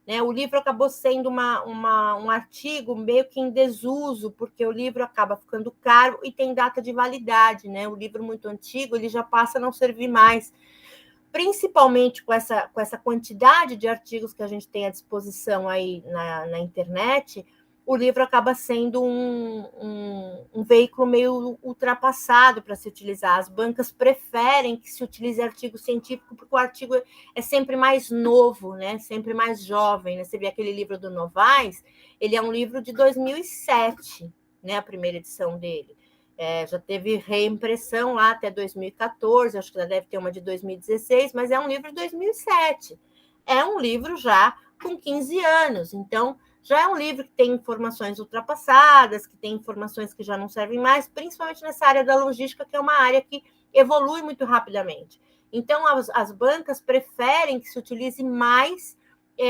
S1: Né? O livro acabou sendo um artigo meio que em desuso, porque o livro acaba ficando caro e tem data de validade. Né? O livro muito antigo ele já passa a não servir mais. Principalmente com essa quantidade de artigos que a gente tem à disposição aí na internet, o livro acaba sendo um veículo meio ultrapassado para se utilizar. As bancas preferem que se utilize artigo científico, porque o artigo é sempre mais novo, né? Sempre mais jovem. Né? Você vê aquele livro do Novaes, ele é um livro de 2007, né? A primeira edição dele. Já teve reimpressão lá até 2014, acho que já deve ter uma de 2016, mas é um livro de 2007. É um livro já com 15 anos, então já é um livro que tem informações ultrapassadas, que tem informações que já não servem mais, principalmente nessa área da logística, que é uma área que evolui muito rapidamente. Então, as bancas preferem que se utilize mais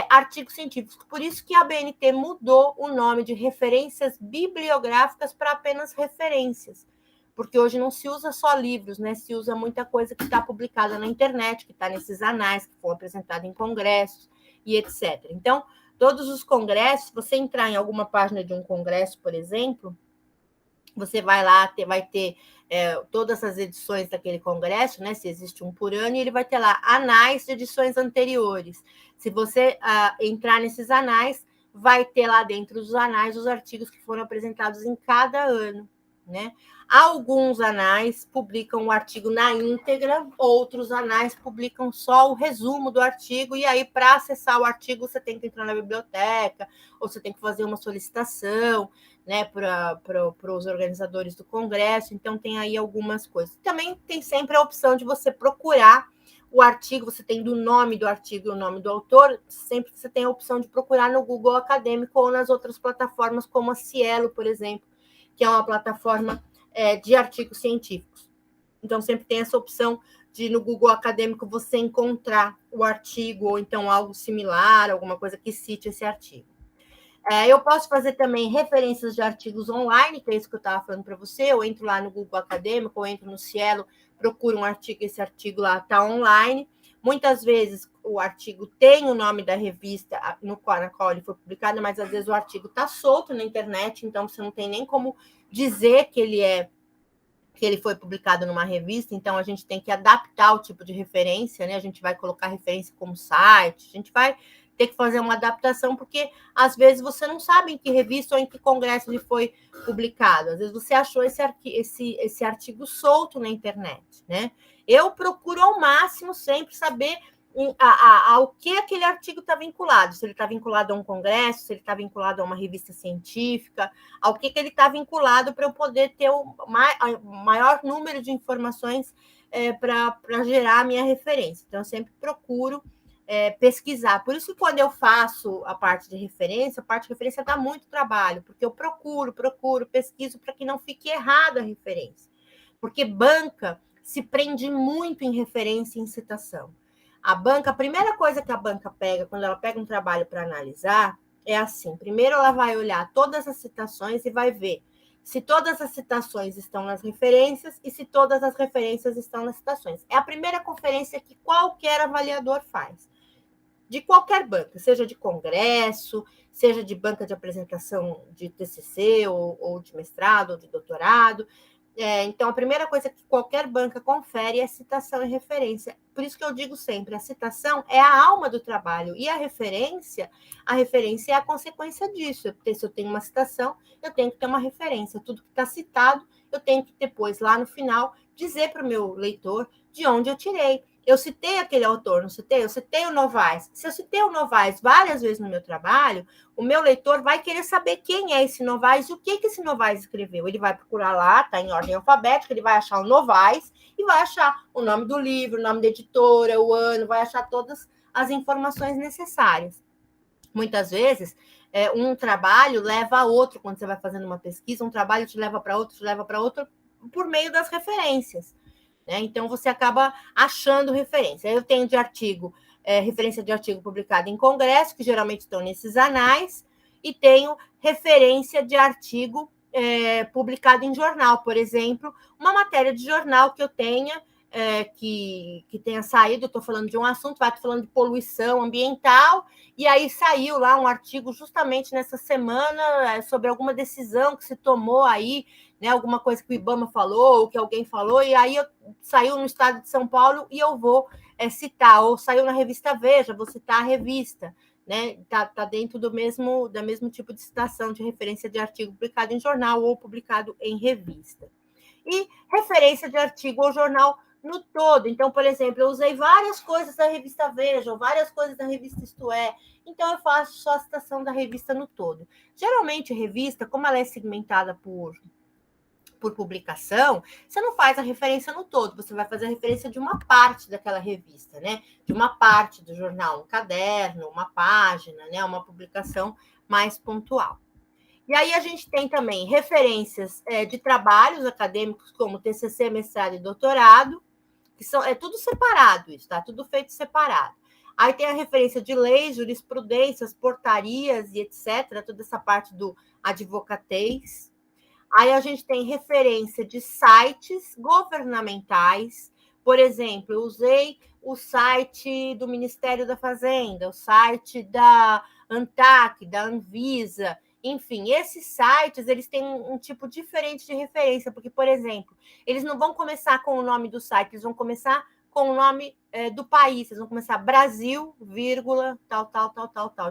S1: artigos científicos. Por isso que a BNT mudou o nome de referências bibliográficas para apenas referências. Porque hoje não se usa só livros, né? Se usa muita coisa que está publicada na internet, que está nesses anais, que foram apresentados em congressos e etc. Então, todos os congressos, se você entrar em alguma página de um congresso, por exemplo, você vai lá, vai ter todas as edições daquele congresso, né? Se existe um por ano, e ele vai ter lá anais de edições anteriores. Se você entrar nesses anais, vai ter lá dentro dos anais os artigos que foram apresentados em cada ano, né? Alguns anais publicam o artigo na íntegra, outros anais publicam só o resumo do artigo, e aí, para acessar o artigo, você tem que entrar na biblioteca, ou você tem que fazer uma solicitação, né, para os organizadores do congresso. Então, tem aí algumas coisas. Também tem sempre a opção de você procurar o artigo, você tem do nome do artigo e o nome do autor, sempre você tem a opção de procurar no Google Acadêmico ou nas outras plataformas, como a Cielo, por exemplo, que é uma plataforma de artigos científicos. Então, sempre tem essa opção de, no Google Acadêmico, você encontrar o artigo, ou então algo similar, alguma coisa que cite esse artigo. Eu posso fazer também referências de artigos online, que é isso que eu estava falando para você. Eu entro lá no Google Acadêmico, ou entro no Cielo, procuro um artigo, esse artigo lá está online. Muitas vezes o artigo tem o nome da revista na qual ele foi publicado, mas às vezes o artigo está solto na internet, então você não tem nem como dizer que ele foi publicado numa revista, então a gente tem que adaptar o tipo de referência, né? A gente vai colocar referência como site, a gente vai ter que fazer uma adaptação, porque às vezes você não sabe em que revista ou em que congresso ele foi publicado. Às vezes você achou esse artigo solto na internet, né? Eu procuro ao máximo sempre saber ao que aquele artigo está vinculado, se ele está vinculado a um congresso, se ele está vinculado a uma revista científica, ao que ele está vinculado, para eu poder ter o maior número de informações para gerar a minha referência. Então, eu sempre procuro pesquisar. Por isso que quando eu faço a parte de referência dá muito trabalho, porque eu procuro, pesquiso para que não fique errada a referência. Porque banca se prende muito em referência e em citação. A primeira coisa que a banca pega, quando ela pega um trabalho para analisar, é assim: primeiro ela vai olhar todas as citações e vai ver se todas as citações estão nas referências e se todas as referências estão nas citações. É a primeira conferência que qualquer avaliador faz, de qualquer banca, seja de congresso, seja de banca de apresentação de TCC, ou de mestrado, ou de doutorado. Então, a primeira coisa que qualquer banca confere é citação e referência. Por isso que eu digo sempre, a citação é a alma do trabalho, e a referência é a consequência disso. Se eu tenho uma citação, eu tenho que ter uma referência. Tudo que está citado, eu tenho que depois, lá no final, dizer para o meu leitor de onde eu tirei. Eu citei aquele autor, não citei? Eu citei o Novaes. Se eu citei o Novaes várias vezes no meu trabalho, o meu leitor vai querer saber quem é esse Novaes e o que esse Novaes escreveu. Ele vai procurar lá, está em ordem alfabética, ele vai achar o Novaes e vai achar o nome do livro, o nome da editora, o ano, vai achar todas as informações necessárias. Muitas vezes, um trabalho leva a outro, quando você vai fazendo uma pesquisa, um trabalho te leva para outro, por meio das referências. Né? Então, você acaba achando referência. Eu tenho de artigo, referência de artigo publicado em congresso, que geralmente estão nesses anais, e tenho referência de artigo publicado em jornal, por exemplo, uma matéria de jornal que eu tenha, que tenha saído, estou falando de um assunto, estou falando de poluição ambiental, e aí saiu lá um artigo justamente nessa semana sobre alguma decisão que se tomou aí, né, alguma coisa que o IBAMA falou, ou que alguém falou, e aí saiu no estado de São Paulo e eu vou citar, ou saiu na revista Veja, vou citar a revista, né? Tá dentro do mesmo tipo de citação, de referência de artigo publicado em jornal ou publicado em revista. E referência de artigo ou jornal no todo. Então, por exemplo, eu usei várias coisas da revista Veja, ou várias coisas da revista Isto É, então eu faço só a citação da revista no todo. Geralmente, revista, como ela é segmentada por publicação, você não faz a referência no todo, você vai fazer a referência de uma parte daquela revista, né? De uma parte do jornal, um caderno, uma página, né? Uma publicação mais pontual. E aí a gente tem também referências de trabalhos acadêmicos, como TCC, mestrado e doutorado, que é tudo separado isso, tá? Tudo feito separado. Aí tem a referência de leis, jurisprudências, portarias e etc., toda essa parte do advocatez. Aí a gente tem referência de sites governamentais. Por exemplo, eu usei o site do Ministério da Fazenda, o site da ANTAC, da Anvisa. Enfim, esses sites, eles têm um tipo diferente de referência, porque, por exemplo, eles não vão começar com o nome do site, eles vão começar com o nome do país, eles vão começar Brasil, vírgula, tal.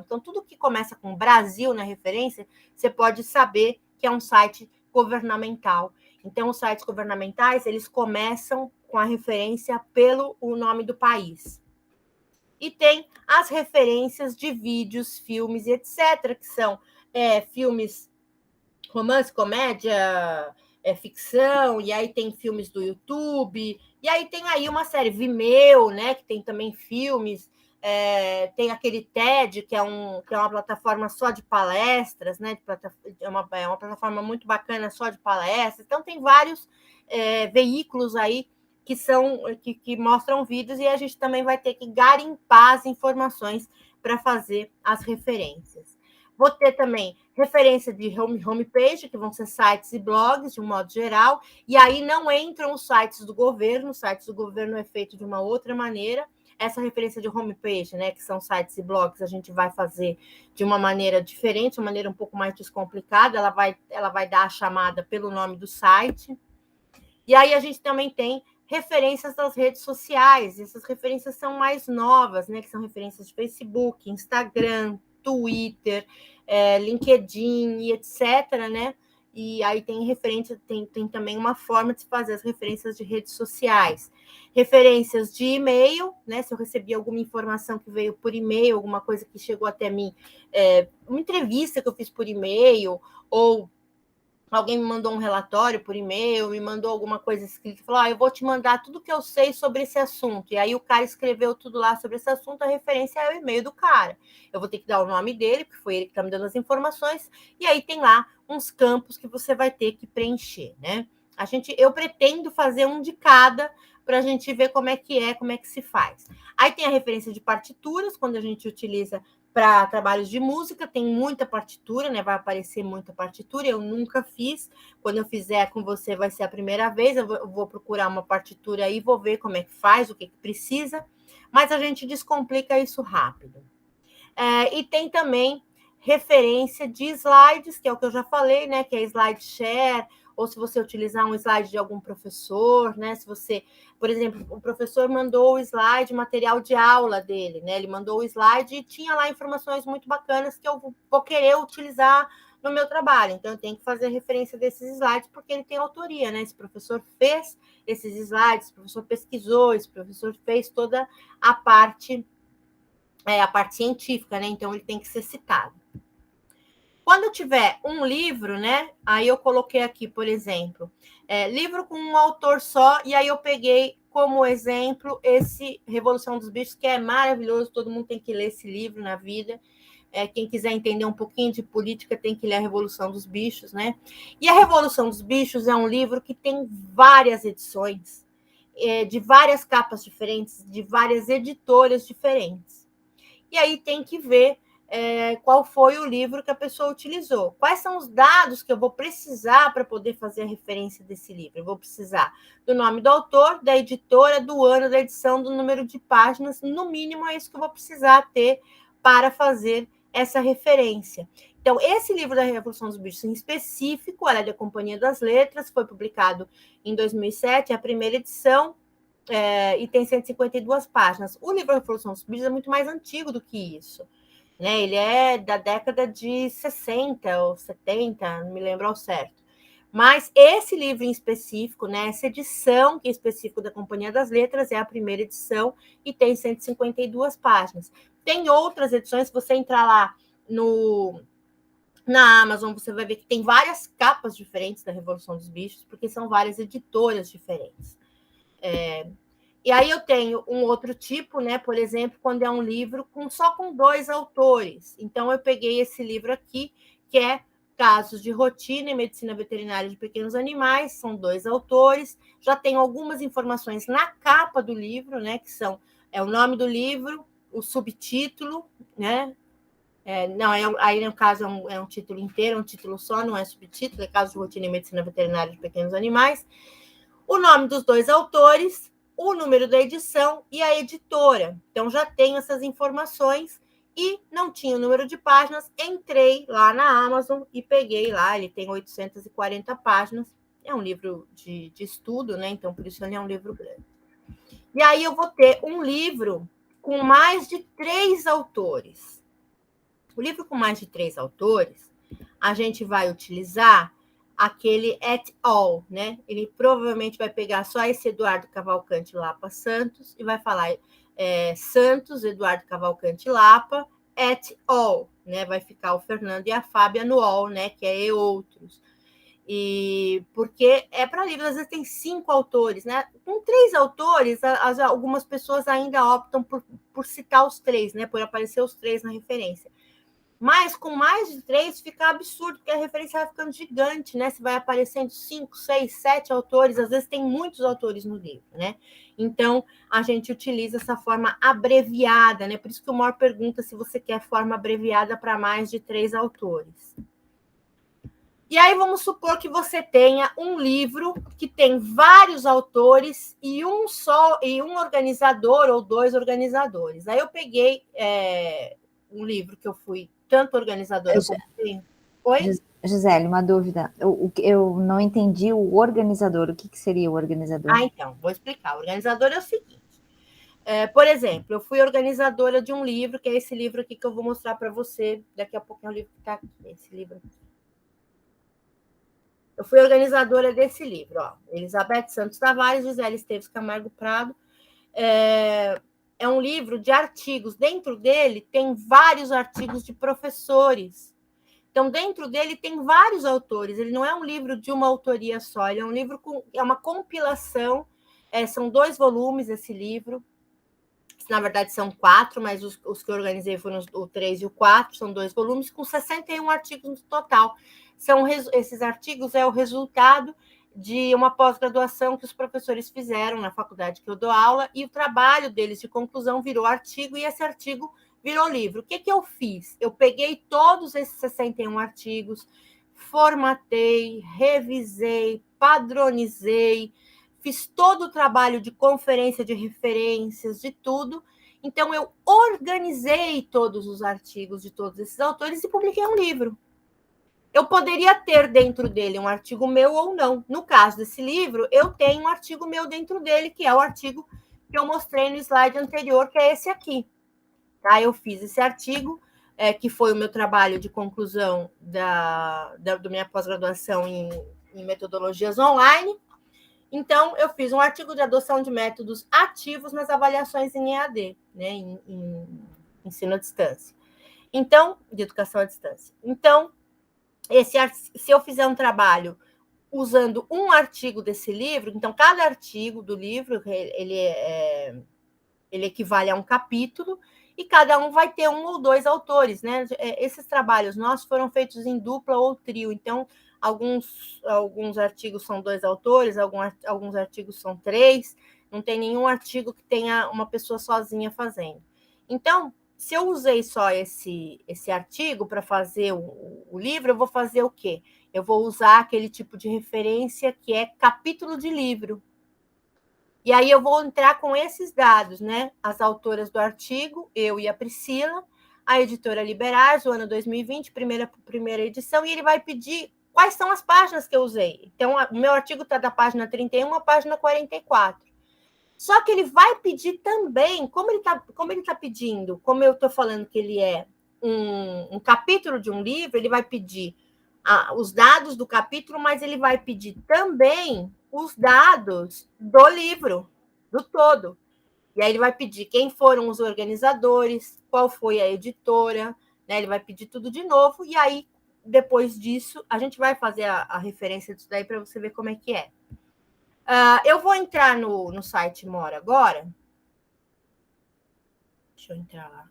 S1: Então, tudo que começa com Brasil na referência, você pode saber que é um site governamental. Então, os sites governamentais, eles começam com a referência pelo o nome do país. E tem as referências de vídeos, filmes e etc., que são filmes, romance, comédia, ficção, e aí tem filmes do YouTube, e aí tem aí uma série Vimeo, né, que tem também filmes, tem aquele TED, que é uma plataforma só de palestras, né? É uma plataforma muito bacana só de palestras. Então, tem vários veículos aí que mostram vídeos, e a gente também vai ter que garimpar as informações para fazer as referências. Vou ter também referência de homepage, que vão ser sites e blogs, de um modo geral, e aí não entram os sites do governo. Os sites do governo é feito de uma outra maneira. Essa referência de homepage, né, que são sites e blogs, a gente vai fazer de uma maneira diferente, uma maneira um pouco mais descomplicada, ela vai dar a chamada pelo nome do site. E aí a gente também tem referências das redes sociais, essas referências são mais novas, né, que são referências de Facebook, Instagram, Twitter, LinkedIn e etc., né? E aí tem referência, tem também uma forma de se fazer as referências de redes sociais. Referências de e-mail, né? Se eu recebi alguma informação que veio por e-mail, alguma coisa que chegou até mim, uma entrevista que eu fiz por e-mail, ou alguém me mandou um relatório por e-mail, me mandou alguma coisa escrita, falou, eu vou te mandar tudo que eu sei sobre esse assunto. E aí o cara escreveu tudo lá sobre esse assunto, a referência é o e-mail do cara. Eu vou ter que dar o nome dele, porque foi ele que está me dando as informações, e aí tem lá uns campos que você vai ter que preencher, né? Eu pretendo fazer um de cada para a gente ver como é que se faz. Aí tem a referência de partituras, quando a gente utiliza para trabalhos de música, tem muita partitura, né? Vai aparecer muita partitura, eu nunca fiz. Quando eu fizer com você, vai ser a primeira vez. Eu vou procurar uma partitura aí, vou ver como é que faz, o que precisa, mas a gente descomplica isso rápido. E tem também referência de slides, que é o que eu já falei, né? Que é slide share, ou se você utilizar um slide de algum professor, né? Se você, por exemplo, o professor mandou o slide, material de aula dele, né? Ele mandou o slide e tinha lá informações muito bacanas que eu vou querer utilizar no meu trabalho. Então, eu tenho que fazer referência desses slides, porque ele tem autoria, né? Esse professor fez esses slides, esse professor pesquisou, esse professor fez toda a parte científica, né? Então, ele tem que ser citado. Quando eu tiver um livro, né? Aí eu coloquei aqui, por exemplo, livro com um autor só, e aí eu peguei como exemplo esse Revolução dos Bichos, que é maravilhoso, todo mundo tem que ler esse livro na vida, Quem quiser entender um pouquinho de política tem que ler A Revolução dos Bichos, né? E A Revolução dos Bichos é um livro que tem várias edições, de várias capas diferentes, de várias editoras diferentes. E aí tem que ver qual foi o livro que a pessoa utilizou. Quais são os dados que eu vou precisar para poder fazer a referência desse livro? Eu vou precisar do nome do autor, da editora, do ano da edição, do número de páginas. No mínimo, é isso que eu vou precisar ter para fazer essa referência. Então, esse livro da Revolução dos Bichos, em específico, ela é da Companhia das Letras, foi publicado em 2007, é a primeira edição, e tem 152 páginas. O livro da Revolução dos Bichos é muito mais antigo do que isso. Né? Ele é da década de 60 ou 70, não me lembro ao certo. Mas esse livro em específico, né, essa edição que é específica da Companhia das Letras, é a primeira edição e tem 152 páginas. Tem outras edições, se você entrar lá na Amazon, você vai ver que tem várias capas diferentes da Revolução dos Bichos, porque são várias editoras diferentes. E aí eu tenho um outro tipo, né? Por exemplo, quando é um livro só com 2 autores. Então, eu peguei esse livro aqui, que é Casos de Rotina e Medicina Veterinária de Pequenos Animais, são 2 autores. Já tenho algumas informações na capa do livro, né? Que são o nome do livro, o subtítulo, né? Aí, no caso, é um título inteiro, um título só, não é subtítulo, é Casos de Rotina e Medicina Veterinária de Pequenos Animais. O nome dos 2 autores, o número da edição e a editora. Então, já tenho essas informações e não tinha o número de páginas. Entrei lá na Amazon e peguei lá. Ele tem 840 páginas. É um livro de estudo, né? Então, por isso ele é um livro grande. E aí eu vou ter um livro com mais de 3 autores. O livro com mais de 3 autores, a gente vai utilizar aquele et al, né? Ele provavelmente vai pegar só esse Eduardo Cavalcante Lapa Santos e vai falar Santos, Eduardo Cavalcante Lapa, et al, né? Vai ficar o Fernando e a Fábia no all, né? Que é e outros. E porque é para livros, às vezes tem 5 autores, né? Com 3 autores, algumas pessoas ainda optam por citar os 3, né? Por aparecer os 3 na referência. Mas com mais de 3 fica absurdo, porque a referência vai ficando gigante, né? Se vai aparecendo 5, 6, 7 autores, às vezes tem muitos autores no livro, né? Então, a gente utiliza essa forma abreviada, né? Por isso que o Mor pergunta se você quer forma abreviada para mais de 3 autores. E aí, vamos supor que você tenha um livro que tem vários autores e um organizador ou 2 organizadores. Aí eu peguei um livro que eu fui tanto organizadora como... Oi?
S2: Gisele, uma dúvida. Eu não entendi o organizador. O que seria o organizador?
S1: Então, vou explicar. O organizador é o seguinte. Por exemplo, eu fui organizadora de um livro, que é esse livro aqui que eu vou mostrar para você. Daqui a pouco é o livro que está aqui, esse livro aqui. Eu fui organizadora desse livro, ó. Elizabeth Santos Tavares, Gisele Esteves Camargo Prado. É um livro de artigos. Dentro dele tem vários artigos de professores. Então, dentro dele tem vários autores. Ele não é um livro de uma autoria só. Ele é um livro é uma compilação. São 2 volumes esse livro. Na verdade, são 4, mas os que eu organizei foram o 3 e o 4. São 2 volumes com 61 artigos no total. Esses artigos é o resultado de uma pós-graduação que os professores fizeram na faculdade que eu dou aula, e o trabalho deles de conclusão virou artigo, e esse artigo virou livro. O que eu fiz? Eu peguei todos esses 61 artigos, formatei, revisei, padronizei, fiz todo o trabalho de conferência de referências, de tudo. Então, eu organizei todos os artigos de todos esses autores e publiquei um livro. Eu poderia ter dentro dele um artigo meu ou não. No caso desse livro, eu tenho um artigo meu dentro dele, que é o artigo que eu mostrei no slide anterior, que é esse aqui. Tá? Eu fiz esse artigo, que foi o meu trabalho de conclusão da minha pós-graduação em metodologias online. Então, eu fiz um artigo de adoção de métodos ativos nas avaliações em EAD, né, em ensino à distância. Então, de educação à distância. Então, se eu fizer um trabalho usando um artigo desse livro, então cada artigo do livro ele equivale a um capítulo, e cada um vai ter um ou dois autores, né? Esses trabalhos nossos foram feitos em dupla ou trio, então alguns artigos são 2 autores, alguns artigos são 3, não tem nenhum artigo que tenha uma pessoa sozinha fazendo. Então, se eu usei só esse artigo para fazer o livro, eu vou fazer o quê? Eu vou usar aquele tipo de referência que é capítulo de livro. E aí eu vou entrar com esses dados, né? As autoras do artigo, eu e a Priscila, a editora Liberais, o ano 2020, primeira edição, e ele vai pedir quais são as páginas que eu usei. Então, o meu artigo está da página 31 à página 44. Só que ele vai pedir também, como ele tá pedindo, como eu estou falando que ele é um capítulo de um livro, ele vai pedir os dados do capítulo, mas ele vai pedir também os dados do livro, do todo. E aí ele vai pedir quem foram os organizadores, qual foi a editora, né? Ele vai pedir tudo de novo, e aí, depois disso, a gente vai fazer a referência disso daí para você ver como é que é. Eu vou entrar no site Mora agora. Deixa eu entrar lá.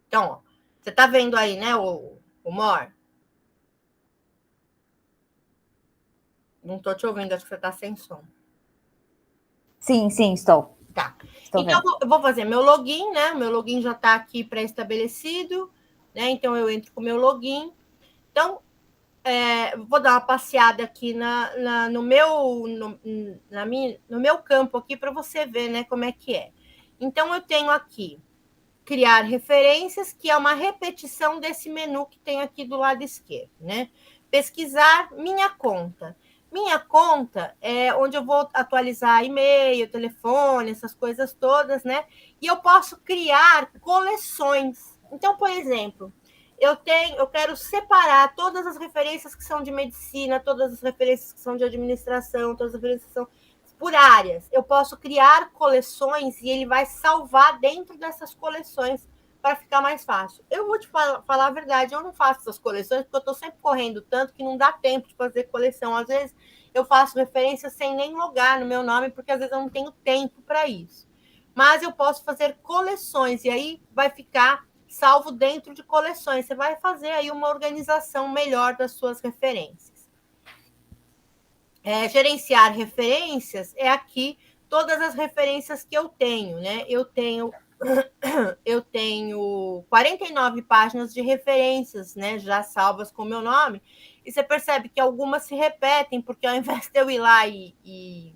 S1: Então, ó, você está vendo aí, né, o More? Não estou te ouvindo, acho que você está sem som.
S2: Sim, estou.
S1: Tá. Estou então, eu vou fazer meu login, né? O meu login já está aqui pré-estabelecido, né? Então, eu entro com o meu login. Então, vou dar uma passeada aqui no meu campo aqui para você ver, né, como é que é. Então, eu tenho aqui criar referências, que é uma repetição desse menu que tem aqui do lado esquerdo, né? Pesquisar minha conta. Minha conta é onde eu vou atualizar e-mail, telefone, essas coisas todas, né? E eu posso criar coleções. Então, por exemplo, eu quero separar todas as referências que são de medicina, todas as referências que são de administração, todas as referências que são por áreas. Eu posso criar coleções e ele vai salvar dentro dessas coleções para ficar mais fácil. Eu vou te falar a verdade, eu não faço essas coleções porque eu estou sempre correndo tanto que não dá tempo de fazer coleção. Às vezes eu faço referência sem nem logar no meu nome, porque às vezes eu não tenho tempo para isso. Mas eu posso fazer coleções e aí vai ficar salvo dentro de coleções. Você vai fazer aí uma organização melhor das suas referências. Gerenciar referências é aqui todas as referências que eu tenho, né? Eu tenho 49 páginas de referências, né? Já salvas com o meu nome. E você percebe que algumas se repetem, porque ao invés de eu ir lá e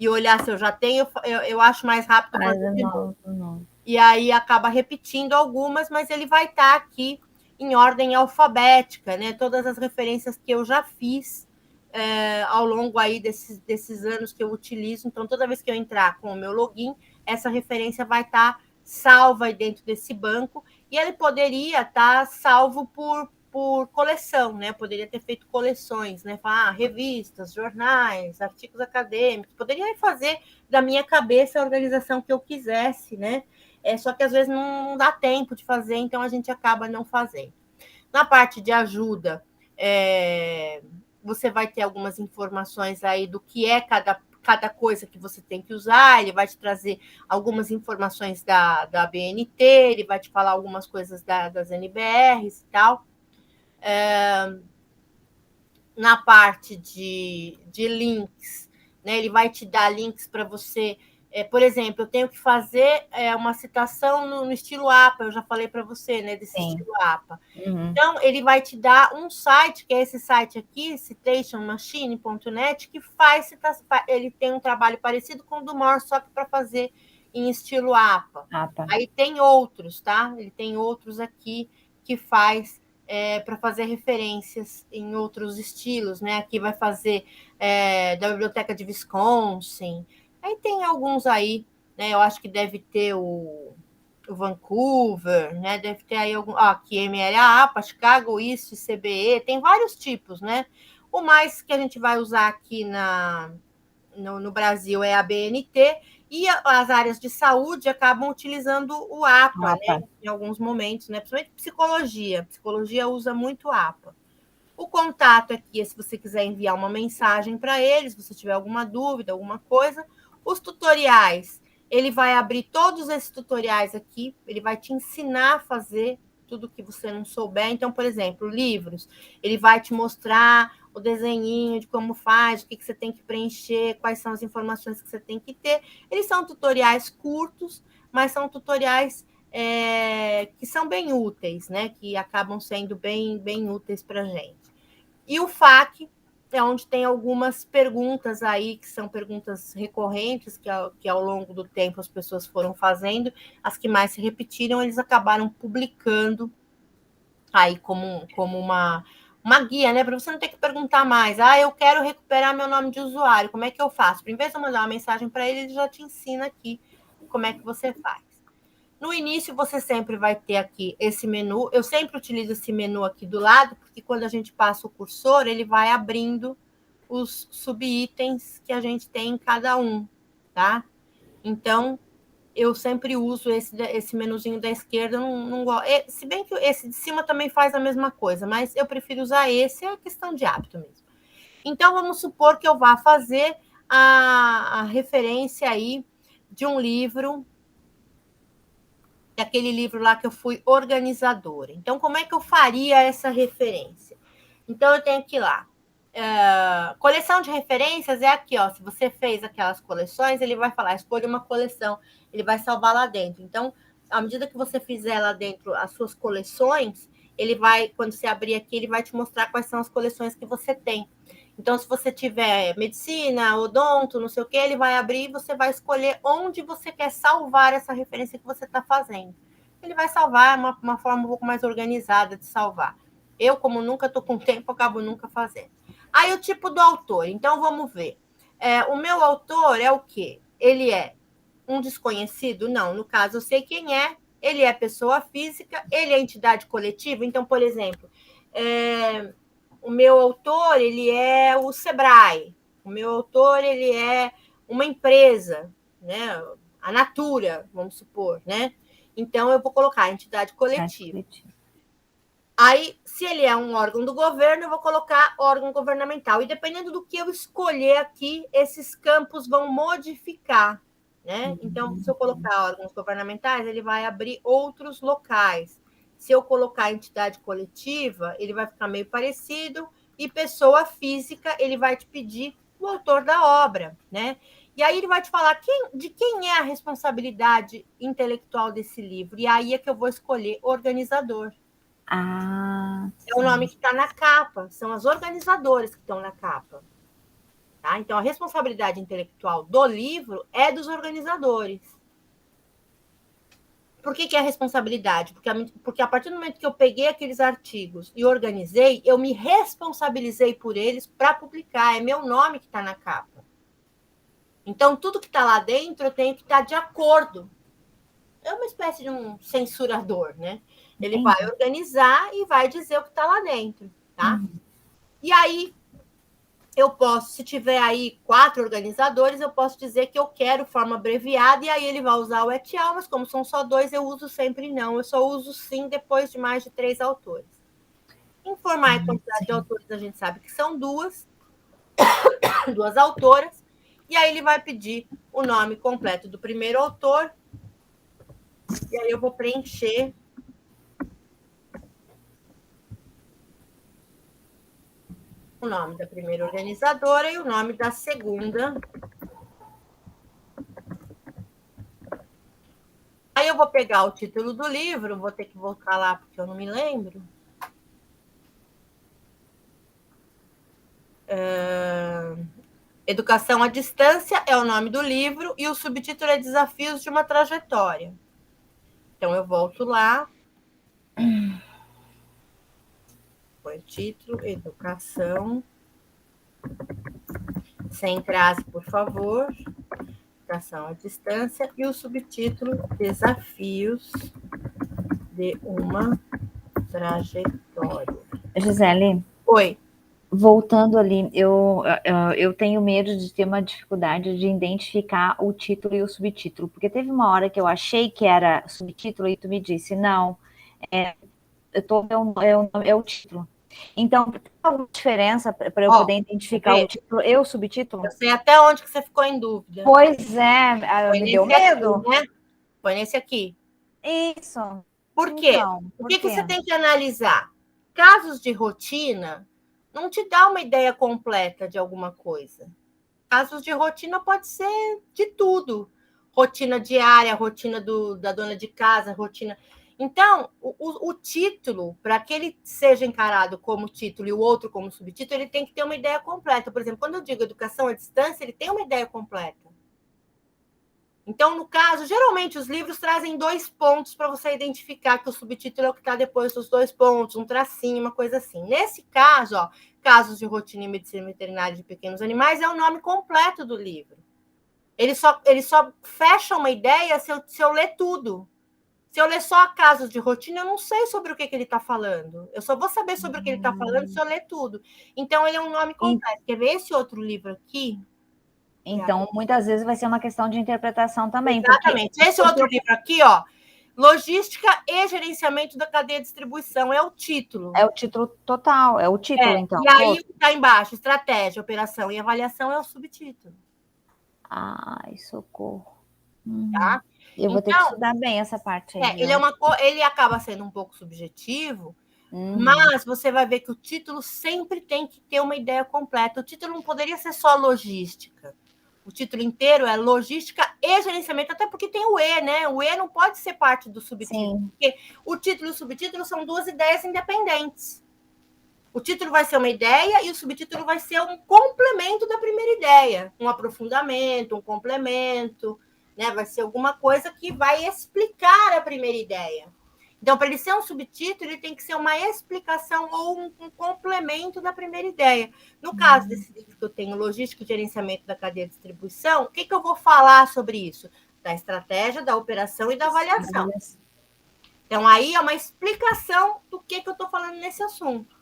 S1: olhar se eu já tenho, eu acho mais rápido fazer de novo. E aí acaba repetindo algumas, mas ele vai estar aqui em ordem alfabética, né? Todas as referências que eu já fiz ao longo aí desses anos que eu utilizo. Então, toda vez que eu entrar com o meu login, essa referência vai estar salva aí dentro desse banco, e ele poderia estar salvo por coleção, né? Poderia ter feito coleções, né? Revistas, jornais, artigos acadêmicos. Poderia fazer da minha cabeça a organização que eu quisesse, né? Só que às vezes não dá tempo de fazer, então a gente acaba não fazendo. Na parte de ajuda, você vai ter algumas informações aí do que é cada coisa que você tem que usar, ele vai te trazer algumas informações da BNT, ele vai te falar algumas coisas das NBRs e tal. Na parte de links, né, ele vai te dar links para você. Por exemplo, eu tenho que fazer uma citação no estilo APA, eu já falei para você, né, desse estilo APA. Uhum. Então, ele vai te dar um site, que é esse site aqui, citationmachine.net, que ele tem um trabalho parecido com o do More, só que para fazer em estilo APA. Aí tem outros, tá? Ele tem outros aqui que faz para fazer referências em outros estilos, né? Aqui vai fazer da Biblioteca de Wisconsin. Aí tem alguns aí, né? Eu acho que deve ter o Vancouver, né? Deve ter aí algum. Aqui, MLA, APA, Chicago, ISO, CBE, tem vários tipos, né? O mais que a gente vai usar aqui no Brasil é a BNT, e as áreas de saúde acabam utilizando o APA. Né? Em alguns momentos, né? Principalmente psicologia. Psicologia usa muito APA. O contato aqui é se você quiser enviar uma mensagem para eles, se você tiver alguma dúvida, alguma coisa. Os tutoriais, ele vai abrir todos esses tutoriais aqui, ele vai te ensinar a fazer tudo que você não souber. Então, por exemplo, livros, ele vai te mostrar o desenhinho de como faz, o que você tem que preencher, quais são as informações que você tem que ter. Eles são tutoriais curtos, mas são tutoriais que são bem úteis, né? Que acabam sendo bem úteis para a gente. E o FAQ é onde tem algumas perguntas aí, que são perguntas recorrentes, que ao longo do tempo as pessoas foram fazendo, as que mais se repetiram, eles acabaram publicando aí como uma guia, né? Para você não ter que perguntar mais. Eu quero recuperar meu nome de usuário, como é que eu faço? Em vez de eu mandar uma mensagem para ele, ele já te ensina aqui como é que você faz. No início, você sempre vai ter aqui esse menu. Eu sempre utilizo esse menu aqui do lado, porque quando a gente passa o cursor, ele vai abrindo os subitens que a gente tem em cada um, tá? Então, eu sempre uso esse menuzinho da esquerda. Não gosto. Se bem que esse de cima também faz a mesma coisa, mas eu prefiro usar esse, é questão de hábito mesmo. Então, vamos supor que eu vá fazer a referência aí de um livro, aquele livro lá que eu fui organizadora. Então, como é que eu faria essa referência? Então, eu tenho que ir lá. Coleção de referências é aqui, ó. Se você fez aquelas coleções, ele vai falar, escolha uma coleção, ele vai salvar lá dentro. Então, à medida que você fizer lá dentro as suas coleções, ele vai, quando você abrir aqui, ele vai te mostrar quais são as coleções que você tem. Então, se você tiver medicina, odonto, não sei o que, ele vai abrir e você vai escolher onde você quer salvar essa referência que você está fazendo. Ele vai salvar uma forma um pouco mais organizada de salvar. Eu, como nunca estou com tempo, acabo nunca fazendo. Aí, o tipo do autor. Então, vamos ver. O meu autor é o quê? Ele é um desconhecido? Não. No caso, eu sei quem é. Ele é pessoa física. Ele é entidade coletiva. Então, por exemplo, o meu autor, ele é o Sebrae. O meu autor, ele é uma empresa, né? A Natura, vamos supor, né? Então, eu vou colocar entidade coletiva. Aí, se ele é um órgão do governo, eu vou colocar órgão governamental. E dependendo do que eu escolher aqui, esses campos vão modificar, né? Então, se eu colocar órgãos governamentais, ele vai abrir outros locais. Se eu colocar entidade coletiva, ele vai ficar meio parecido. E pessoa física, ele vai te pedir o autor da obra, né? E aí ele vai te falar de quem é a responsabilidade intelectual desse livro. E aí é que eu vou escolher organizador. É o nome que está na capa, são as organizadoras que estão na capa. Tá? Então, a responsabilidade intelectual do livro é dos organizadores. Por que é a responsabilidade? Porque a partir do momento que eu peguei aqueles artigos e organizei, eu me responsabilizei por eles para publicar. É meu nome que está na capa. Então, tudo que está lá dentro eu tenho que estar de acordo. É uma espécie de um censurador, né? Ele vai organizar e vai dizer o que está lá dentro, tá? E aí, eu posso, se tiver aí 4 organizadores, eu posso dizer que eu quero forma abreviada, e aí ele vai usar o et al, mas como são só 2, eu uso sempre não. Eu só uso sim depois de mais de 3 autores. Informar a quantidade de autores, a gente sabe que são 2 autoras, e aí ele vai pedir o nome completo do primeiro autor, e aí eu vou preencher o nome da primeira organizadora e o nome da segunda. Aí eu vou pegar o título do livro, vou ter que voltar lá porque eu não me lembro. Educação à Distância é o nome do livro e o subtítulo é Desafios de uma Trajetória. Então eu volto lá. Põe o título, Educação. Sem crase, por favor. Educação à Distância. E o subtítulo, Desafios de uma Trajetória.
S2: Gisele.
S1: Oi.
S2: Voltando ali, eu tenho medo de ter uma dificuldade de identificar o título e o subtítulo, porque teve uma hora que eu achei que era subtítulo e tu me disse, não, é o título. Então, tem alguma diferença para eu poder identificar o título e o subtítulo?
S1: Eu sei até onde que você ficou em dúvida.
S2: Pois é, me deu medo.
S1: Aqui, né? Foi nesse aqui.
S2: Isso.
S1: Por quê?
S2: Então,
S1: O que você tem que analisar? Casos de rotina não te dá uma ideia completa de alguma coisa. Casos de rotina pode ser de tudo. Rotina diária, rotina da dona de casa, rotina... Então, o título, para que ele seja encarado como título e o outro como subtítulo, ele tem que ter uma ideia completa. Por exemplo, quando eu digo educação à distância, ele tem uma ideia completa. Então, no caso, geralmente os livros trazem 2 pontos para você identificar que o subtítulo é o que está depois dos 2 pontos, um tracinho, uma coisa assim. Nesse caso, ó, Casos de Rotina e Medicina Veterinária de Pequenos Animais é o nome completo do livro. Ele só fecha uma ideia se eu ler tudo. Se eu ler só Casos de Rotina, eu não sei sobre o que ele está falando. Eu só vou saber sobre o que ele está falando se eu ler tudo. Então, ele é um nome completo. Quer ver esse outro livro aqui?
S2: Então, muitas vezes vai ser uma questão de interpretação também.
S1: Exatamente.
S2: Porque
S1: esse outro livro aqui, ó, Logística e Gerenciamento da Cadeia de Distribuição, é o título.
S2: É o título total, é o título, então.
S1: E aí, o que está embaixo, Estratégia, Operação e Avaliação, é o subtítulo.
S2: Ai, socorro.
S1: Tá?
S2: Eu vou ter que estudar bem essa parte aí.
S1: Ele acaba sendo um pouco subjetivo, mas você vai ver que o título sempre tem que ter uma ideia completa. O título não poderia ser só logística. O título inteiro é Logística e Gerenciamento, até porque tem o E, né? O E não pode ser parte do subtítulo, porque o título e o subtítulo são 2 ideias independentes. O título vai ser uma ideia e o subtítulo vai ser um complemento da primeira ideia, um aprofundamento, um complemento, né? Vai ser alguma coisa que vai explicar a primeira ideia. Então, para ele ser um subtítulo, ele tem que ser uma explicação ou um complemento da primeira ideia. No caso desse livro que eu tenho, Logística e Gerenciamento da Cadeia de Distribuição, o que eu vou falar sobre isso? Da estratégia, da operação e da avaliação. Então, aí é uma explicação do que eu estou falando nesse assunto.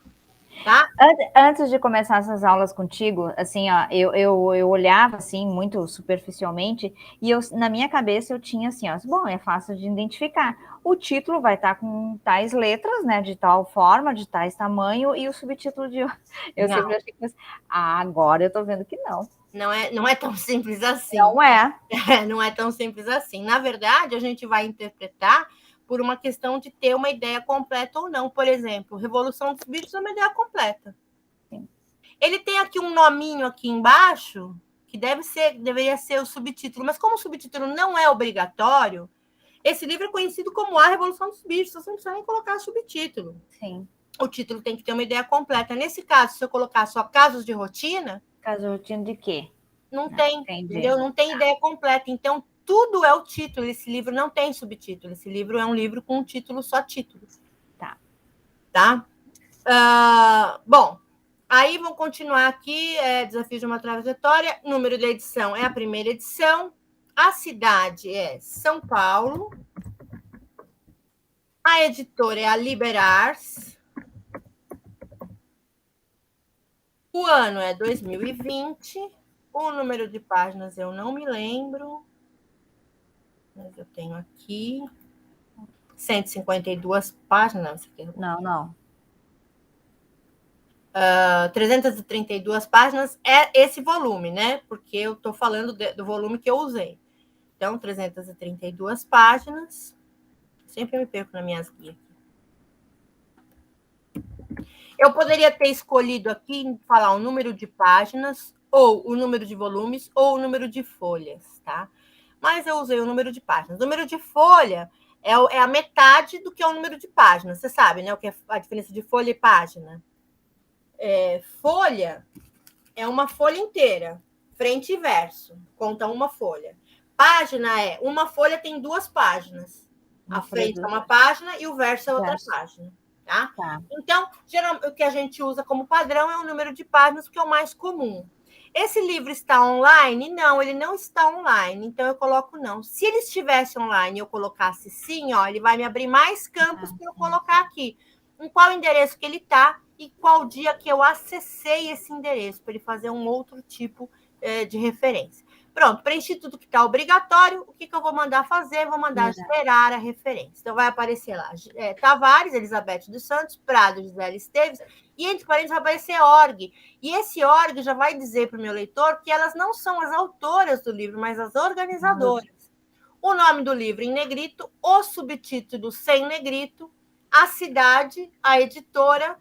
S1: Tá?
S2: Antes de começar essas aulas contigo, assim, ó, eu olhava assim muito superficialmente e na minha cabeça eu tinha assim, ó, bom, é fácil de identificar. O título vai estar com tais letras, né, de tal forma, de tais tamanho, e o subtítulo de... Eu sempre achei que... agora eu tô vendo que não.
S1: Não é tão simples assim.
S2: Não é.
S1: Não é tão simples assim. Na verdade, a gente vai interpretar por uma questão de ter uma ideia completa ou não. Por exemplo, Revolução dos Bichos é uma ideia completa. Sim. Ele tem aqui um nominho aqui embaixo, que deveria ser o subtítulo, mas como o subtítulo não é obrigatório, esse livro é conhecido como A Revolução dos Bichos, você não precisa nem colocar subtítulo.
S2: Sim.
S1: O título tem que ter uma ideia completa. Nesse caso, se eu colocar só Casos de Rotina...
S2: Casos de rotina de quê?
S1: Não tem, entendeu? Não tem ideia completa. Então, tudo é o título. Esse livro não tem subtítulo. Esse livro é um livro com um título, só título. Tá? Bom, aí vamos continuar aqui. Desafio de uma Trajetória. Número da edição é a primeira edição. A cidade é São Paulo. A editora é a Liberars. O ano é 2020. O número de páginas eu não me lembro. Mas eu tenho aqui 152 páginas.
S2: Não.
S1: 332 páginas é esse volume, né? Porque eu estou falando do volume que eu usei. Então, 332 páginas. Sempre me perco nas minhas guias. Eu poderia ter escolhido aqui falar o número de páginas, ou o número de volumes, ou o número de folhas, tá? Mas eu usei o número de páginas. O número de folha é a metade do que é o número de páginas. Você sabe, né? O que é a diferença de folha e página? Folha é uma folha inteira, frente e verso. Conta uma folha. Página uma folha tem 2 páginas. A frente é uma página e o verso é outra página. Tá? Então, geralmente, o que a gente usa como padrão é o número de páginas, que é o mais comum. Esse livro está online? Não, ele não está online, então eu coloco não. Se ele estivesse online e eu colocasse sim, ó, ele vai me abrir mais campos para eu colocar aqui. Em qual endereço que ele está e qual dia que eu acessei esse endereço, para ele fazer um outro tipo de referência. Pronto, preenchi tudo que está obrigatório. O que eu vou mandar fazer? Vou mandar gerar a referência. Então, vai aparecer lá Tavares, Elizabeth dos Santos, Prado, Gisele Esteves, e entre parênteses vai aparecer org. E esse org já vai dizer para o meu leitor que elas não são as autoras do livro, mas as organizadoras. O nome do livro em negrito, o subtítulo sem negrito, a cidade, a editora,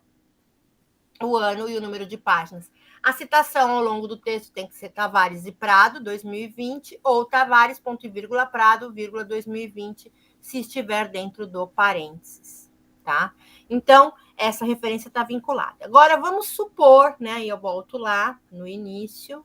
S1: o ano e o número de páginas. A citação ao longo do texto tem que ser Tavares e Prado, 2020, ou Tavares, ponto e vírgula, Prado, vírgula, 2020, se estiver dentro do parênteses, tá? Então, essa referência está vinculada. Agora, vamos supor, né, e eu volto lá no início,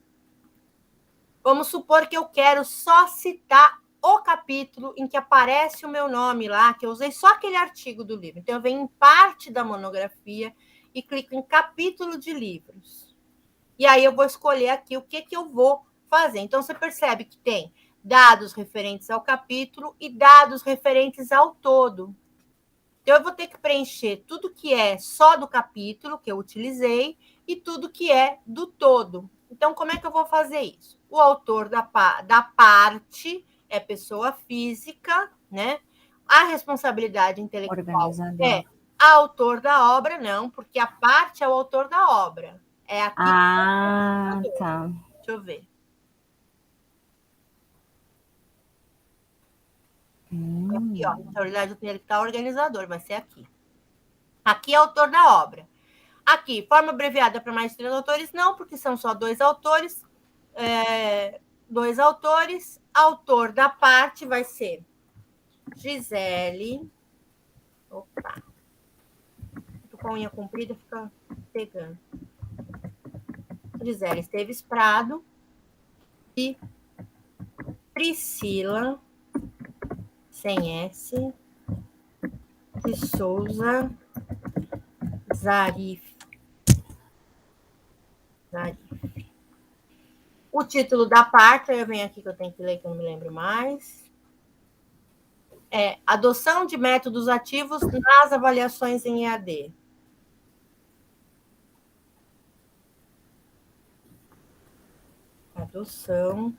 S1: vamos supor que eu quero só citar o capítulo em que aparece o meu nome lá, que eu usei só aquele artigo do livro. Então, eu venho em parte da monografia e clico em capítulo de livros. E aí eu vou escolher aqui o que eu vou fazer. Então, você percebe que tem dados referentes ao capítulo e dados referentes ao todo. Então, eu vou ter que preencher tudo que é só do capítulo que eu utilizei e tudo que é do todo. Então, como é que eu vou fazer isso? O autor da parte é pessoa física, né? A responsabilidade intelectual é autor da obra, não, porque a parte é o autor da obra. É aqui.
S2: Ah, tá.
S1: Deixa eu ver. Aqui, ó, responsabilidade intelectual organizador, vai ser aqui. Aqui é autor da obra. Aqui, forma abreviada para mais 3 autores, não, porque são só 2 autores. 2 autores. Autor da parte vai ser Gisele. Opa. Tô com a unha comprida, fica pegando. Gisele Esteves Prado e Priscila, sem S, de Souza Zarif. O título da parte, eu venho aqui que eu tenho que ler, que eu não me lembro mais. É Adoção de métodos ativos nas avaliações em EAD. Adoção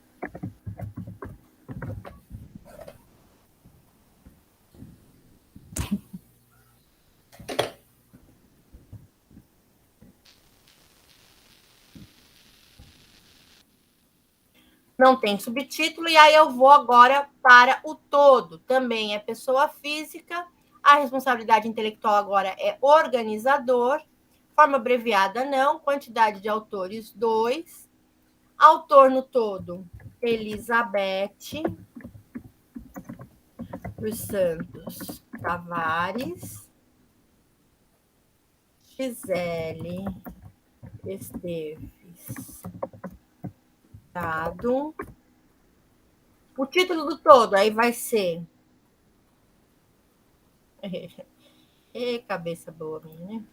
S1: não tem subtítulo, e aí eu vou agora para o todo. Também é pessoa física, a responsabilidade intelectual agora é organizador, forma abreviada não, quantidade de autores 2, autor no todo, Elizabeth dos Santos Tavares, Gisele Esteves Prado. O título do todo aí vai ser... cabeça boa minha, né?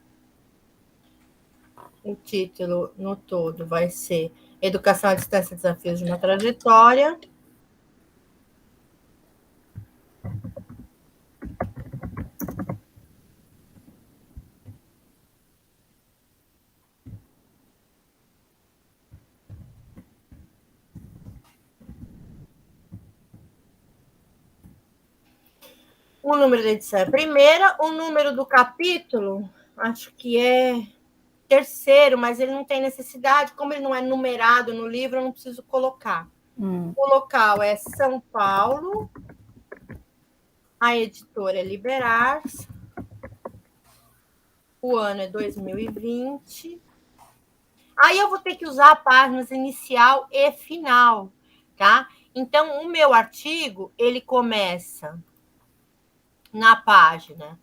S1: O título no todo vai ser Educação à Distância, Desafios de uma Trajetória. O número da edição é primeira, o número do capítulo, acho que é terceiro, mas ele não tem necessidade, como ele não é numerado no livro, eu não preciso colocar. O local é São Paulo, a editora é Liberars, o ano é 2020. Aí eu vou ter que usar páginas inicial e final, tá? Então, o meu artigo, ele começa na página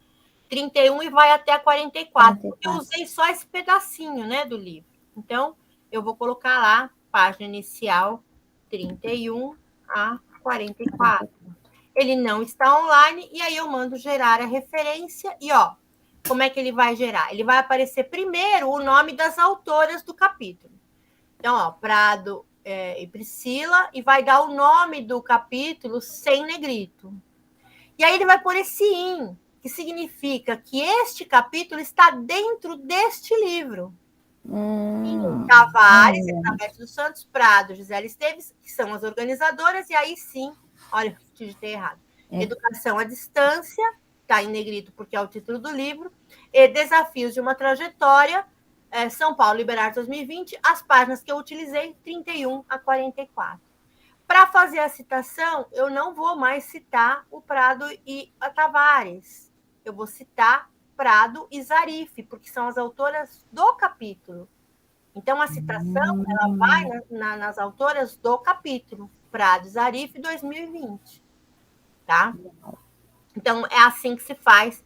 S1: 31 e vai até a 44. Eu usei só esse pedacinho, né, do livro. Então, eu vou colocar lá, página inicial 31 a 44. Ele não está online, e aí eu mando gerar a referência, e ó, como é que ele vai gerar? Ele vai aparecer primeiro o nome das autoras do capítulo. Então, ó, Prado e Priscila, e vai dar o nome do capítulo sem negrito. E aí ele vai pôr esse in, que significa que este capítulo está dentro deste livro. Tavares, Elizabeth dos Santos, Prado, Gisele Esteves, que são as organizadoras, e aí sim, olha, digitei errado. Educação à Distância, está em negrito porque é o título do livro, e Desafios de uma Trajetória, São Paulo Liberar 2020, as páginas que eu utilizei, 31 a 44. Para fazer a citação, eu não vou mais citar o Prado e a Tavares, eu vou citar Prado e Zarif, porque são as autoras do capítulo. Então, a citação ela vai nas autoras do capítulo, Prado e Zarif, 2020. Tá? Então, é assim que se faz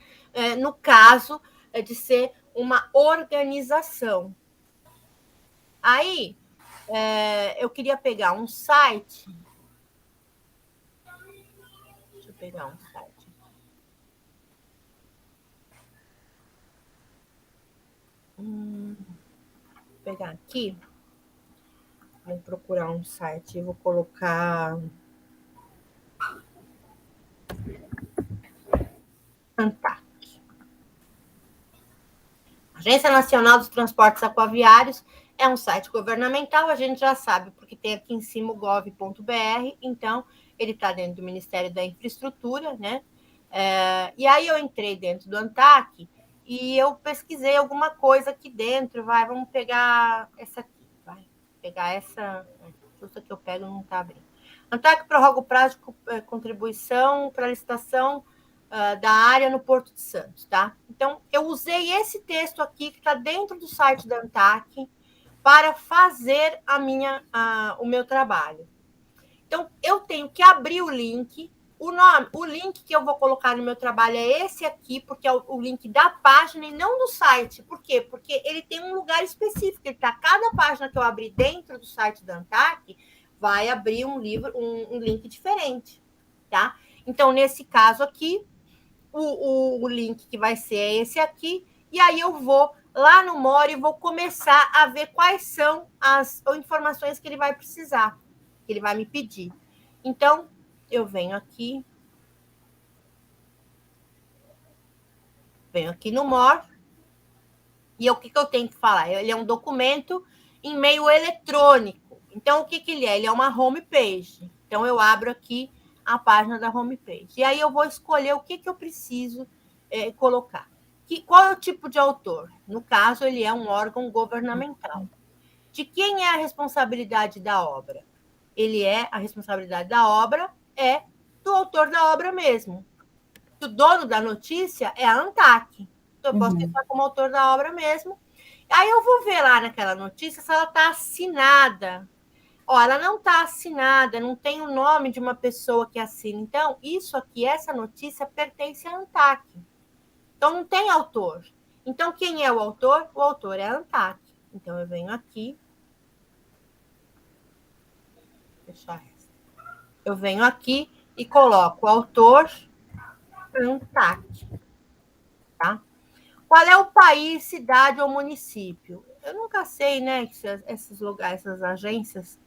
S1: no caso de ser uma organização. Aí, eu queria pegar um site. Deixa eu pegar um site. Vou pegar aqui. Vou procurar um site. Vou colocar ANTAC. Agência Nacional dos Transportes Aquaviários é um site governamental, a gente já sabe, porque tem aqui em cima o gov.br, então ele está dentro do Ministério da Infraestrutura, né? E aí eu entrei dentro do ANTAC e eu pesquisei alguma coisa aqui dentro, vamos pegar essa aqui, vai pegar essa, justa que eu pego não está abrindo. ANTAC prorroga o prazo de contribuição para a licitação da área no Porto de Santos, tá? Então, eu usei esse texto aqui, que está dentro do site da ANTAC, para fazer o meu trabalho. Então, eu tenho que abrir o link. O link que eu vou colocar no meu trabalho é esse aqui, porque é o link da página e não do site. Por quê? Porque ele tem um lugar específico. Cada página que eu abrir dentro do site da ANTAC vai abrir um link diferente, tá? Então, nesse caso aqui, o link que vai ser esse aqui, e aí eu vou lá no More e vou começar a ver quais são as informações que ele vai precisar, que ele vai me pedir. Então, eu venho aqui no More, e o que eu tenho que falar? Ele é um documento em meio eletrônico. Então, o que ele é? Ele é uma homepage. Então, eu abro aqui a página da homepage. E aí eu vou escolher o que eu preciso colocar. Qual é o tipo de autor? No caso, ele é um órgão governamental. De quem é a responsabilidade da obra? A responsabilidade da obra é do autor da obra mesmo. O dono da notícia é a ANTAC. Então, eu posso pensar como autor da obra mesmo. Aí eu vou ver lá naquela notícia se ela está assinada. Ela não está assinada, não tem o nome de uma pessoa que assina. Então, isso aqui, essa notícia, pertence à ANTAC. Então, não tem autor. Então, quem é o autor? O autor é a ANTAC. Então, eu venho aqui. Deixa eu venho aqui e coloco o autor ANTAC. Tá? Qual é o país, cidade ou município? Eu nunca sei, né? Esses lugares, essas agências.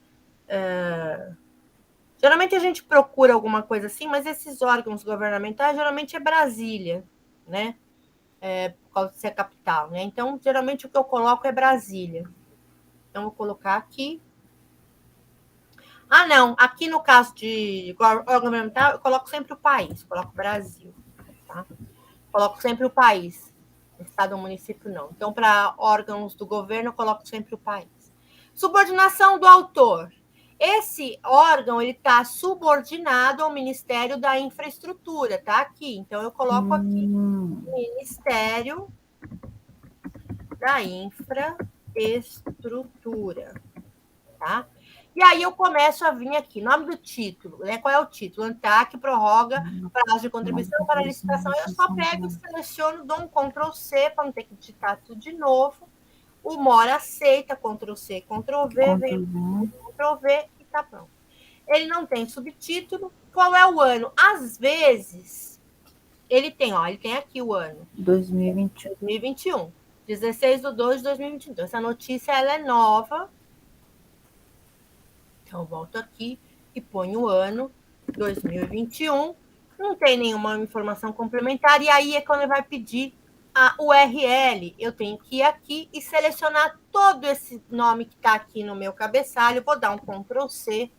S1: Geralmente a gente procura alguma coisa assim, mas esses órgãos governamentais geralmente é Brasília, né? Por causa de ser a capital, né? Então, geralmente o que eu coloco é Brasília. Então, vou colocar aqui. Não. Aqui no caso de órgão governamental, eu coloco sempre o país. Coloco Brasil, tá? Coloco sempre o país. Estado ou município, não. Então, para órgãos do governo, eu coloco sempre o país. Subordinação do autor. Esse órgão ele está subordinado ao Ministério da Infraestrutura, tá aqui. Então, eu coloco aqui Ministério da Infraestrutura, tá? E aí eu começo a vir aqui, nome do título, né? Qual é o título? ANTAC prorroga prazo de contribuição para a licitação. Eu só pego, seleciono, dou um Ctrl+C para não ter que digitar tudo de novo. O More aceita, Ctrl+C, Ctrl+V, vem Ctrl+V e tá pronto. Ele não tem subtítulo. Qual é o ano? Às vezes, ele tem aqui o ano. 2021. 16/2/2021. Então, essa notícia ela é nova. Então, eu volto aqui e ponho o ano 2021. Não tem nenhuma informação complementar. E aí é quando ele vai pedir a URL, eu tenho que ir aqui e selecionar todo esse nome que está aqui no meu cabeçalho, vou dar um Ctrl+C,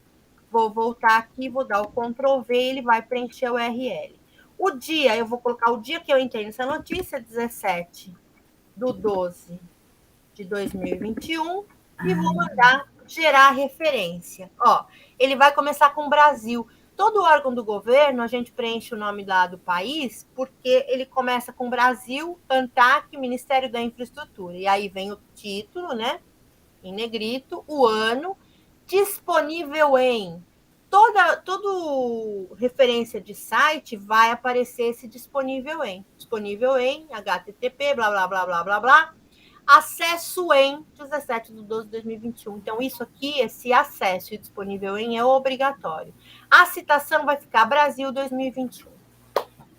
S1: vou voltar aqui, vou dar o Ctrl+V, ele vai preencher a URL. O dia, eu vou colocar o dia que eu entrei nessa notícia, 17/12/2021, e vou mandar gerar referência. Ó, ele vai começar com o Brasil. Todo órgão do governo, a gente preenche o nome lá do país, porque ele começa com Brasil, ANTAC, Ministério da Infraestrutura. E aí vem o título, né? Em negrito, o ano, disponível em. Toda referência de site vai aparecer esse disponível em. Disponível em, HTTP, blá, blá, blá, blá, blá, blá. Acesso em 17/12/2021. Então, isso aqui, esse acesso e disponível em é obrigatório. A citação vai ficar Brasil 2021.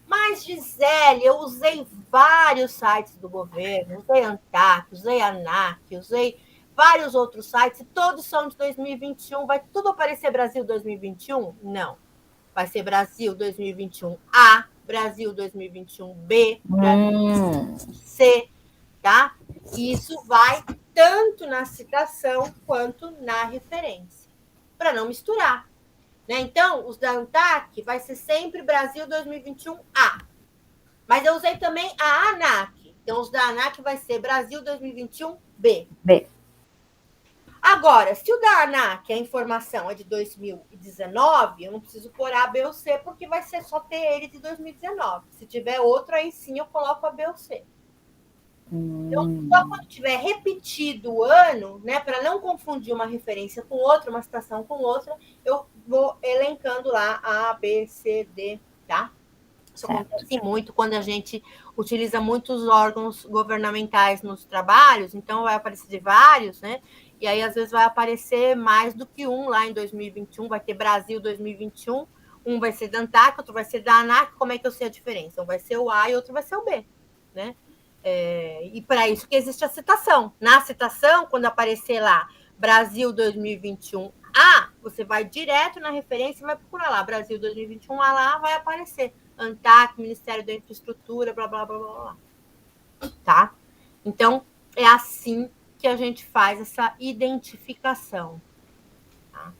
S1: Mas, Gisele, eu usei vários sites do governo, usei ANTAC, usei ANAC, usei vários outros sites, e todos são de 2021. Vai tudo aparecer Brasil 2021? Não. Vai ser Brasil 2021A, Brasil 2021B, Brasil C, tá? E isso vai tanto na citação quanto na referência, para não misturar. Né? Então, os da ANTAC vai ser sempre Brasil 2021A. Mas eu usei também a ANAC. Então, os da ANAC vai ser Brasil 2021B.
S2: B.
S1: Agora, se o da ANAC, a informação é de 2019, eu não preciso pôr A, B ou C, porque vai ser só ter ele de 2019. Se tiver outro, aí sim eu coloco a B ou C. Então, só quando tiver repetido o ano, né, para não confundir uma referência com outra, uma citação com outra, eu vou elencando lá A, B, C, D, tá? Isso acontece muito quando a gente utiliza muitos órgãos governamentais nos trabalhos, então vai aparecer de vários, né? E aí, às vezes, vai aparecer mais do que um lá em 2021, vai ter Brasil 2021, um vai ser da ANTAC, outro vai ser da ANAC, como é que eu sei a diferença? Um vai ser o A e outro vai ser o B, né? E para isso que existe a citação. Na citação, quando aparecer lá Brasil 2021A, você vai direto na referência e vai procurar lá, Brasil 2021A lá, vai aparecer. ANTAC, Ministério da Infraestrutura, blá, blá, blá, blá, blá. Tá? Então, é assim que a gente faz essa identificação. Tá?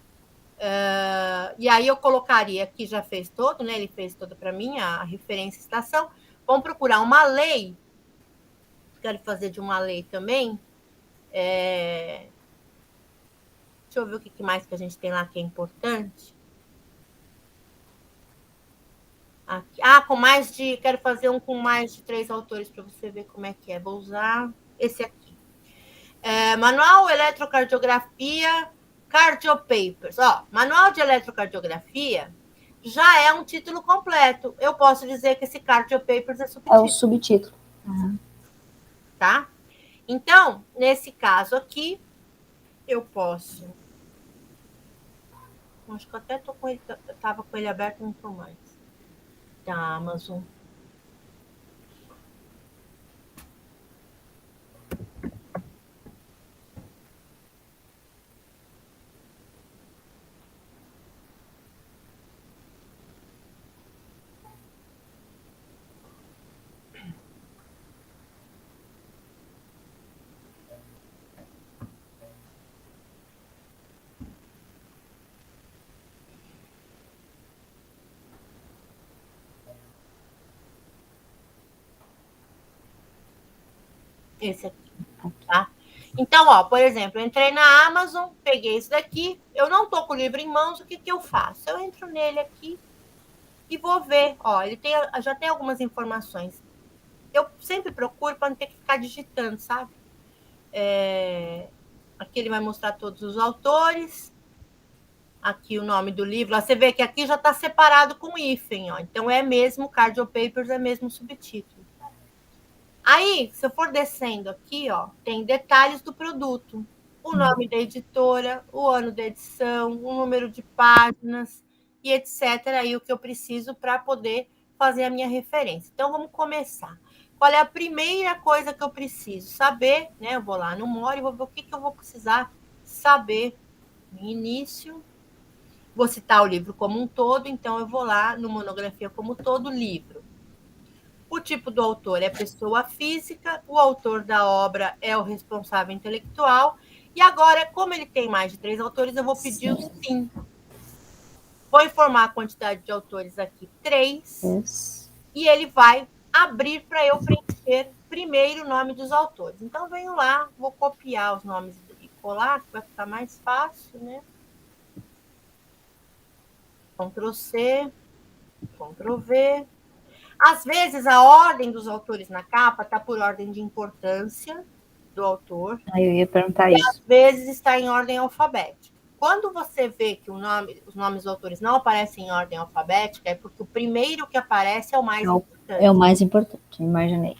S1: E aí eu colocaria aqui, já fez todo, né? Ele fez toda para mim, a referência e citação. Vamos procurar uma lei. Quero fazer de uma lei também. Deixa eu ver o que mais que a gente tem lá que é importante. Aqui. Com mais de... Quero fazer um com mais de 3 autores para você ver como é que é. Vou usar esse aqui. Manual Eletrocardiografia, Cardiopapers. Manual de Eletrocardiografia já é um título completo. Eu posso dizer que esse Cardiopapers é subtítulo.
S2: É o subtítulo.
S1: Tá? Então, nesse caso aqui, eu posso... Acho que eu até tô com ele, estava com ele aberto, não estou mais. Da Amazon. Esse aqui, tá? Então, por exemplo, eu entrei na Amazon, peguei isso daqui, eu não tô com o livro em mãos, o que eu faço? Eu entro nele aqui e vou ver, ele já tem algumas informações. Eu sempre procuro para não ter que ficar digitando, sabe? Aqui ele vai mostrar todos os autores, aqui o nome do livro, você vê que aqui já está separado com hífen, então é mesmo, Cardiopapers é mesmo subtítulo. Aí, se eu for descendo aqui, tem detalhes do produto. O nome da editora, o ano da edição, o número de páginas e etc. Aí o que eu preciso para poder fazer a minha referência. Então, vamos começar. Qual é a primeira coisa que eu preciso saber? Né? Eu vou lá no More e vou ver o que eu vou precisar saber no início. Vou citar o livro como um todo, então eu vou lá no Monografia como todo livro. O tipo do autor é pessoa física, o autor da obra é o responsável intelectual. E agora, como ele tem mais de 3 autores, eu vou pedir o sim. Vou informar a quantidade de autores aqui, 3. E ele vai abrir para eu preencher primeiro o nome dos autores. Então, venho lá, vou copiar os nomes e colar, que vai ficar mais fácil, né? Ctrl+C, Ctrl+V. Às vezes, a ordem dos autores na capa está por ordem de importância do autor.
S2: Eu ia perguntar isso.
S1: Às vezes está em ordem alfabética. Quando você vê que os nomes dos autores não aparecem em ordem alfabética, é porque o primeiro que aparece é o mais importante.
S2: É o mais importante, imaginei.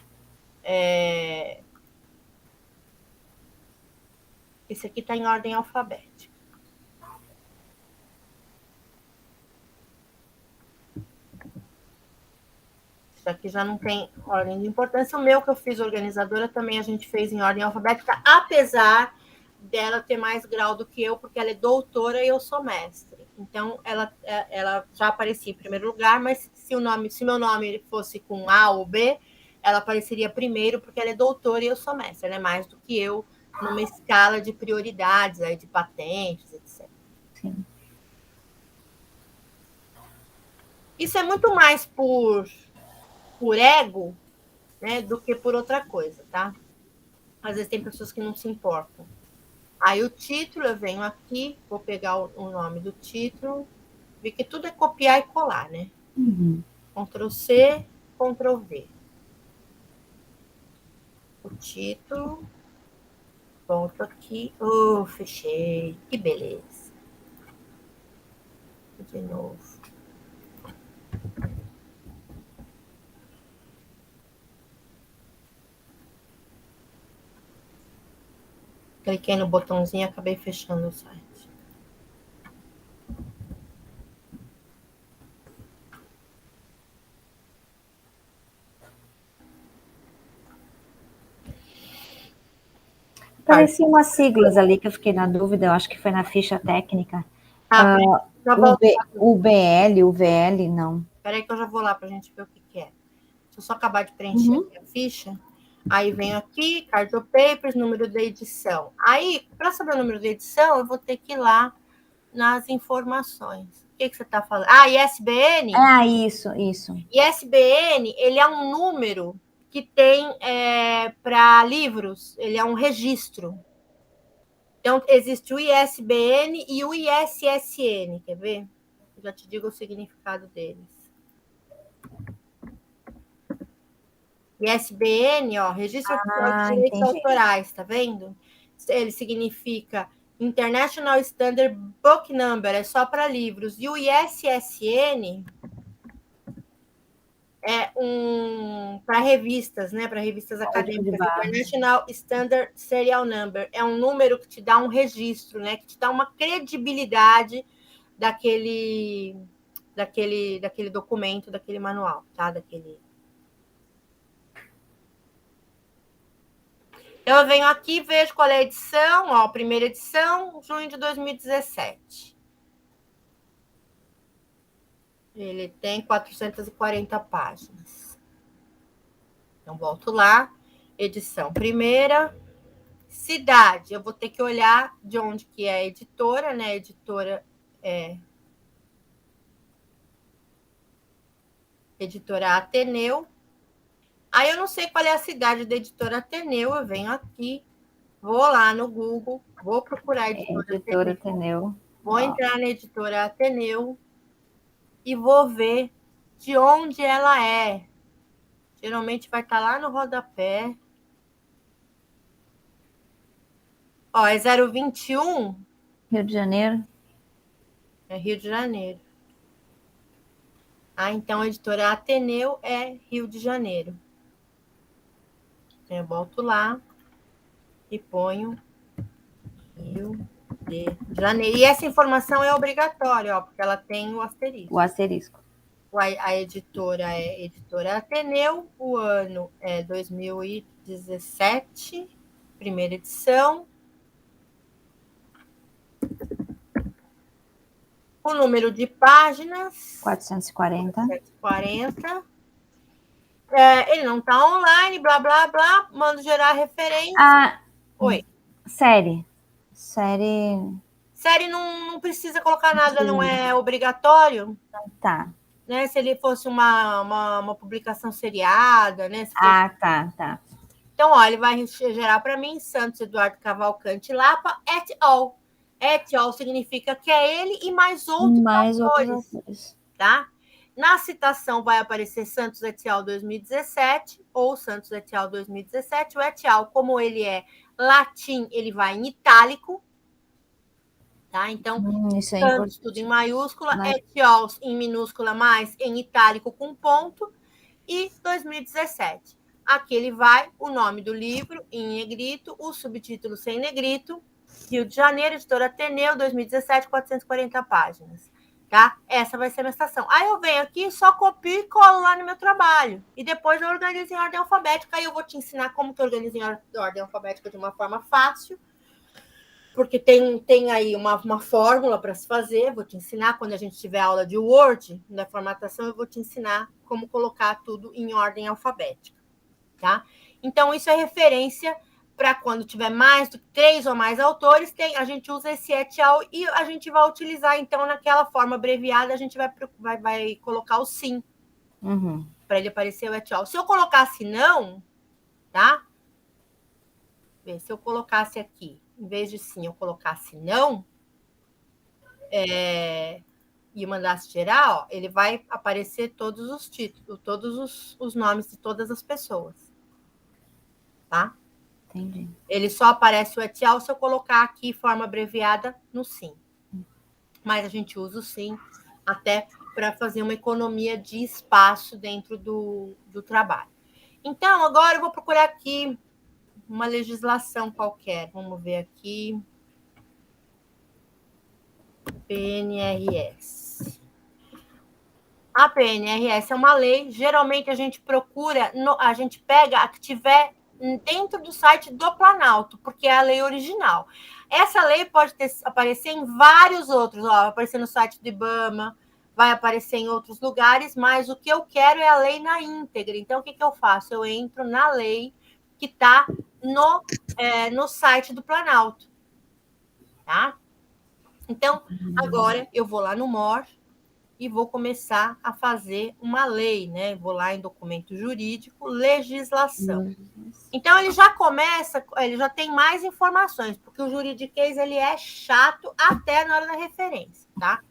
S1: Esse aqui está em ordem alfabética. Isso aqui já não tem ordem de importância. O meu que eu fiz organizadora também a gente fez em ordem alfabética, apesar dela ter mais grau do que eu, porque ela é doutora e eu sou mestre. Então, ela já aparecia em primeiro lugar, mas se meu nome fosse com A ou B, ela apareceria primeiro, porque ela é doutora e eu sou mestre. Ela é mais do que eu numa escala de prioridades, aí, de patentes, etc.
S2: Sim.
S1: Isso é muito mais por ego, né, do que por outra coisa, tá? Às vezes tem pessoas que não se importam. Aí o título, eu venho aqui, vou pegar o nome do título, vi que tudo é copiar e colar, né? Ctrl+C, Ctrl+V. O título, volto aqui, fechei, que beleza. De novo. Cliquei no botãozinho e acabei fechando o site.
S2: Apareciam umas siglas ali que eu fiquei na dúvida, eu acho que foi na ficha técnica. O BL, o VL, não.
S1: Espera aí que eu já vou lá para a gente ver o que é. Deixa eu só acabar de preencher aqui a ficha. Aí venho aqui, Carto Papers, número da edição. Aí, para saber o número da edição, eu vou ter que ir lá nas informações. O que você está falando? ISBN?
S2: Isso.
S1: ISBN, ele é um número que tem para livros, ele é um registro. Então, existe o ISBN e o ISSN, quer ver? Eu já te digo o significado deles. ISBN, Registro Oficial de Direitos Autorais, tá vendo? Ele significa International Standard Book Number, é só para livros. E o ISSN é para revistas, né? Para revistas acadêmicas. International Standard Serial Number. É um número que te dá um registro, né? Que te dá uma credibilidade daquele documento, daquele manual, tá? Eu venho aqui e vejo qual é a edição, primeira edição, junho de 2017. Ele tem 440 páginas. Então, volto lá, edição primeira, cidade. Eu vou ter que olhar de onde que é a editora, né? A editora é Editora Ateneu. Aí eu não sei qual é a cidade da Editora Ateneu, eu venho aqui, vou lá no Google, vou procurar a
S2: Editora Ateneu.
S1: Vou entrar na Editora Ateneu e vou ver de onde ela é. Geralmente vai estar lá no rodapé. É 021.
S2: Rio de Janeiro.
S1: É Rio de Janeiro. Então a Editora Ateneu é Rio de Janeiro. Eu volto lá e ponho Rio de Janeiro. E essa informação é obrigatória, porque ela tem o asterisco.
S2: O asterisco.
S1: A editora é Editora Ateneu, o ano é 2017, primeira edição. O número de páginas...
S2: 440.
S1: 440. Ele não está online, blá, blá, blá, mando gerar referência. Oi.
S2: Série
S1: não precisa colocar nada, não é obrigatório.
S2: Tá.
S1: Né? Se ele fosse uma publicação seriada, né?
S2: Tá.
S1: Então, ó, ele vai gerar para mim Santos Eduardo Cavalcante Lapa, et al. Et al significa que é ele e mais outros autores. Tá? Na citação vai aparecer Santos et al. 2017 ou Santos et al. 2017. O et al., como ele é latim, ele vai em itálico. Tá? Então, Santos tudo em maiúscula, et al. Em minúscula, mais em itálico com ponto, e 2017. Aqui ele vai o nome do livro em negrito, o subtítulo sem negrito, Rio de Janeiro, editora Ateneu, 2017, 440 páginas. Tá? Essa vai ser a minha citação. Aí eu venho aqui, só copio e colo lá no meu trabalho. E depois eu organizo em ordem alfabética. Aí eu vou te ensinar como que eu organizo em ordem alfabética de uma forma fácil, porque tem aí uma fórmula para se fazer. Vou te ensinar quando a gente tiver aula de Word, na formatação, eu vou te ensinar como colocar tudo em ordem alfabética. Tá? Então, isso é referência para quando tiver mais do que 3 ou mais autores, a gente usa esse et al. E a gente vai utilizar, então, naquela forma abreviada, a gente vai colocar o sim, para ele aparecer o et al. Se eu colocasse não, tá? Se eu colocasse aqui, em vez de sim, eu colocasse não, e mandasse gerar, ó, ele vai aparecer todos os títulos, todos os nomes de todas as pessoas. Tá?
S2: Entendi.
S1: Ele só aparece o et al. Se eu colocar aqui forma abreviada no sim. Mas a gente usa o sim até para fazer uma economia de espaço dentro do trabalho. Então, agora eu vou procurar aqui uma legislação qualquer. Vamos ver aqui. PNRS. A PNRS é uma lei. Geralmente a gente procura, a gente pega a que tiver dentro do site do Planalto, porque é a lei original. Essa lei pode aparecer em vários outros, ó, vai aparecer no site do IBAMA, vai aparecer em outros lugares, mas o que eu quero é a lei na íntegra. Então, o que eu faço? Eu entro na lei que está no site do Planalto. Tá? Então, agora eu vou lá no MOR e vou começar a fazer uma lei, né? Vou lá em documento jurídico, legislação. Então, ele já começa, ele já tem mais informações, porque o juridiquês, ele é chato até na hora da referência, tá?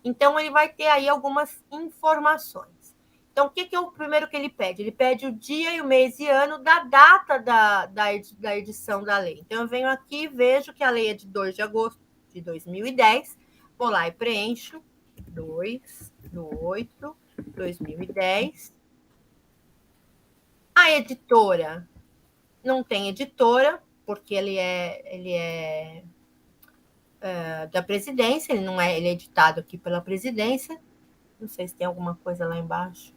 S1: Então, ele vai ter aí algumas informações. Então, o que é o primeiro que ele pede? Ele pede o dia e o mês e ano da data da edição da lei. Então, eu venho aqui e vejo que a lei é de 2 de agosto de 2010, vou lá e preencho 2/8/2010. A editora não tem editora, porque ele é da presidência, ele não é, ele é editado aqui pela presidência. Não sei se tem alguma coisa lá embaixo.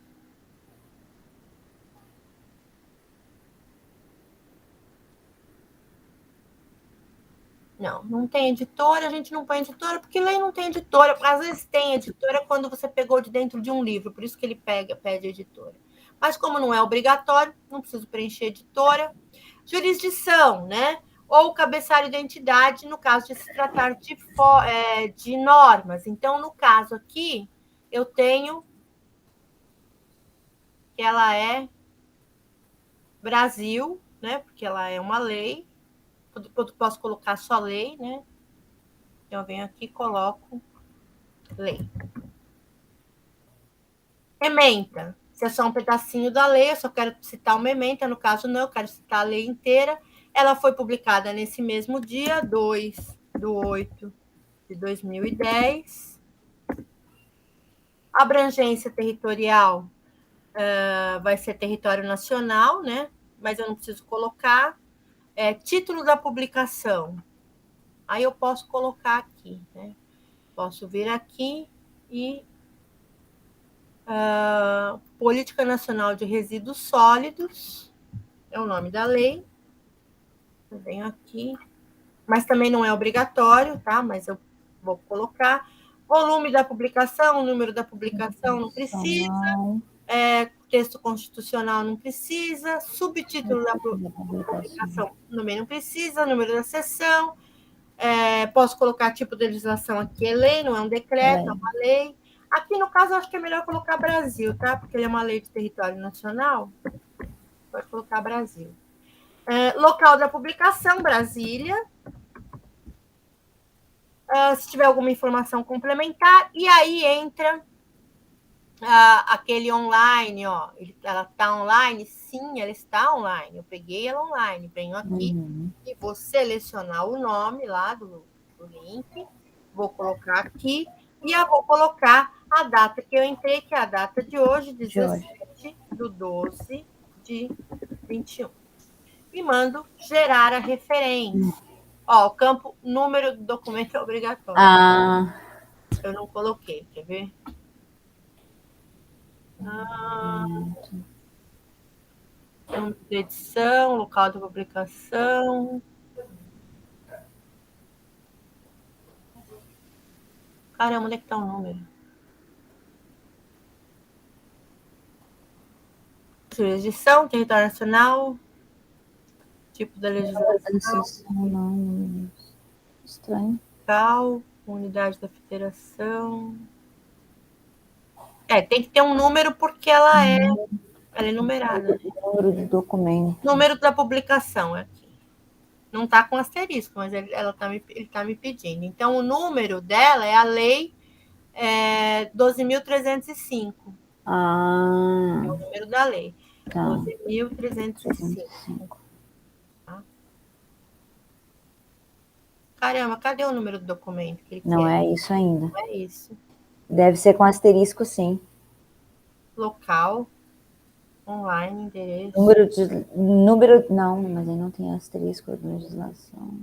S1: Não tem editora, a gente não põe editora, porque lei não tem editora. Às vezes tem editora quando você pegou de dentro de um livro, por isso que ele pede editora. Mas como não é obrigatório, não preciso preencher editora. Jurisdição, né? Ou cabeçalho de identidade, no caso de se tratar de normas. Então, no caso aqui, eu tenho que ela é Brasil, né? Porque ela é uma lei. Eu posso colocar só lei, né? Então, eu venho aqui e coloco lei. Ementa. Se é só um pedacinho da lei, eu só quero citar uma ementa. No caso, não, eu quero citar a lei inteira. Ela foi publicada nesse mesmo dia, 2/8/2010. Abrangência territorial vai ser território nacional, né? Mas eu não preciso colocar. Título da publicação. Aí eu posso colocar aqui, né? Posso vir aqui e Política Nacional de Resíduos Sólidos, é o nome da lei. Eu venho aqui, mas também não é obrigatório, tá? Mas eu vou colocar. Volume da publicação, número da publicação, não precisa. texto constitucional não precisa, subtítulo da publicação também não precisa, número da sessão, posso colocar tipo de legislação aqui, é lei, não é um decreto, é uma lei. Aqui, no caso, eu acho que é melhor colocar Brasil, tá? Porque ele é uma lei de território nacional. Pode colocar Brasil. Local da publicação, Brasília. Se tiver alguma informação complementar. E aí entra aquele online, ó. Ela está online? Sim, ela está online. Eu peguei ela online. Venho aqui e vou selecionar o nome lá do link. Vou colocar aqui. E eu vou colocar a data que eu entrei, que é a data de hoje, 17/12/21. E mando gerar a referência. Ó, o campo número do documento é obrigatório. Eu não coloquei, quer ver? Número de edição, local de publicação. Caramba, onde é que está o número? Jurisdição, território nacional, tipo da legislação.
S2: Não, estranho.
S1: Tal, unidade da federação. Tem que ter um número porque ela é numerada.
S2: Número do documento.
S1: Número da publicação aqui. Não está com asterisco, mas ele está me pedindo. Então, o número dela é a lei 12.305. É o número da lei. Tá. 12.305. Tá? Caramba, cadê o número do documento que ele quer?
S2: Não é isso ainda.
S1: Não é isso.
S2: Deve ser com asterisco, sim.
S1: Local, online, endereço.
S2: Número, não, mas aí não tem asterisco de legislação.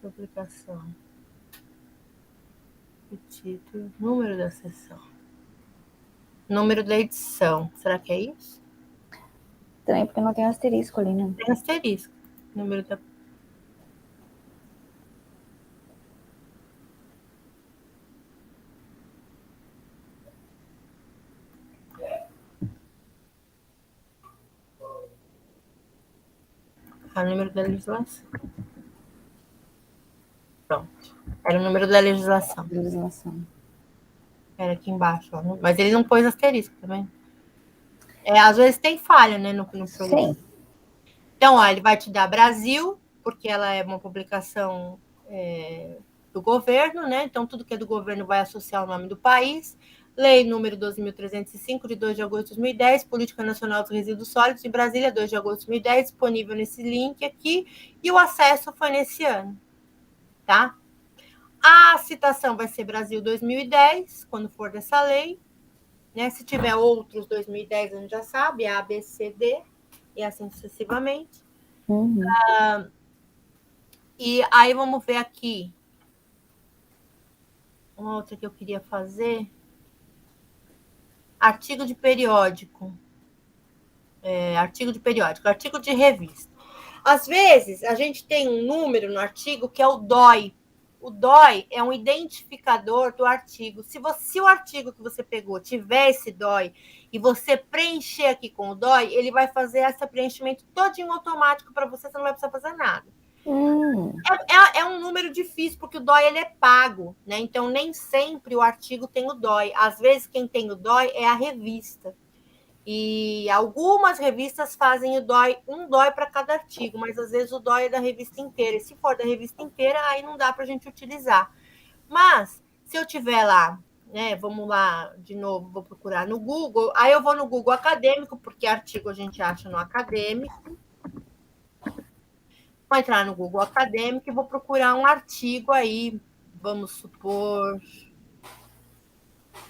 S1: Publicação. O título, número da sessão. Número da edição. Será que é isso?
S2: Também porque não tem asterisco ali, né?
S1: Tem asterisco. Número da... número da legislação. Pronto. Era o número da legislação. Era aqui embaixo, ó. Mas ele não pôs asterisco, tá vendo? Às vezes tem falha, né, no programa.
S2: Sim.
S1: Então, ó, ele vai te dar Brasil, porque ela é uma publicação do governo, né? Então, tudo que é do governo vai associar o nome do país. Lei número 12.305, de 2 de agosto de 2010, Política Nacional dos Resíduos Sólidos, em Brasília, 2 de agosto de 2010, disponível nesse link aqui, e o acesso foi nesse ano, tá? A citação vai ser Brasil 2010, quando for dessa lei, né? Se tiver outros 2010, a gente já sabe, A, B, C, D, e assim sucessivamente. E aí vamos ver aqui uma outra que eu queria fazer. Artigo de periódico. Artigo de revista. Às vezes, a gente tem um número no artigo que é o DOI. O DOI é um identificador do artigo. Se o artigo que você pegou tiver esse DOI e você preencher aqui com o DOI, ele vai fazer esse preenchimento todinho automático para você, você não vai precisar fazer nada. É um número difícil, porque o DOI ele é pago, né? Então, nem sempre o artigo tem o DOI. Às vezes, quem tem o DOI é a revista. E algumas revistas fazem um DOI para cada artigo, mas às vezes o DOI é da revista inteira. E se for da revista inteira, aí não dá para a gente utilizar. Mas, se eu tiver lá, né, vamos lá de novo, vou procurar no Google, aí eu vou no Google Acadêmico, porque artigo a gente acha no Acadêmico. Vou entrar no Google Acadêmico e vou procurar um artigo aí, vamos supor...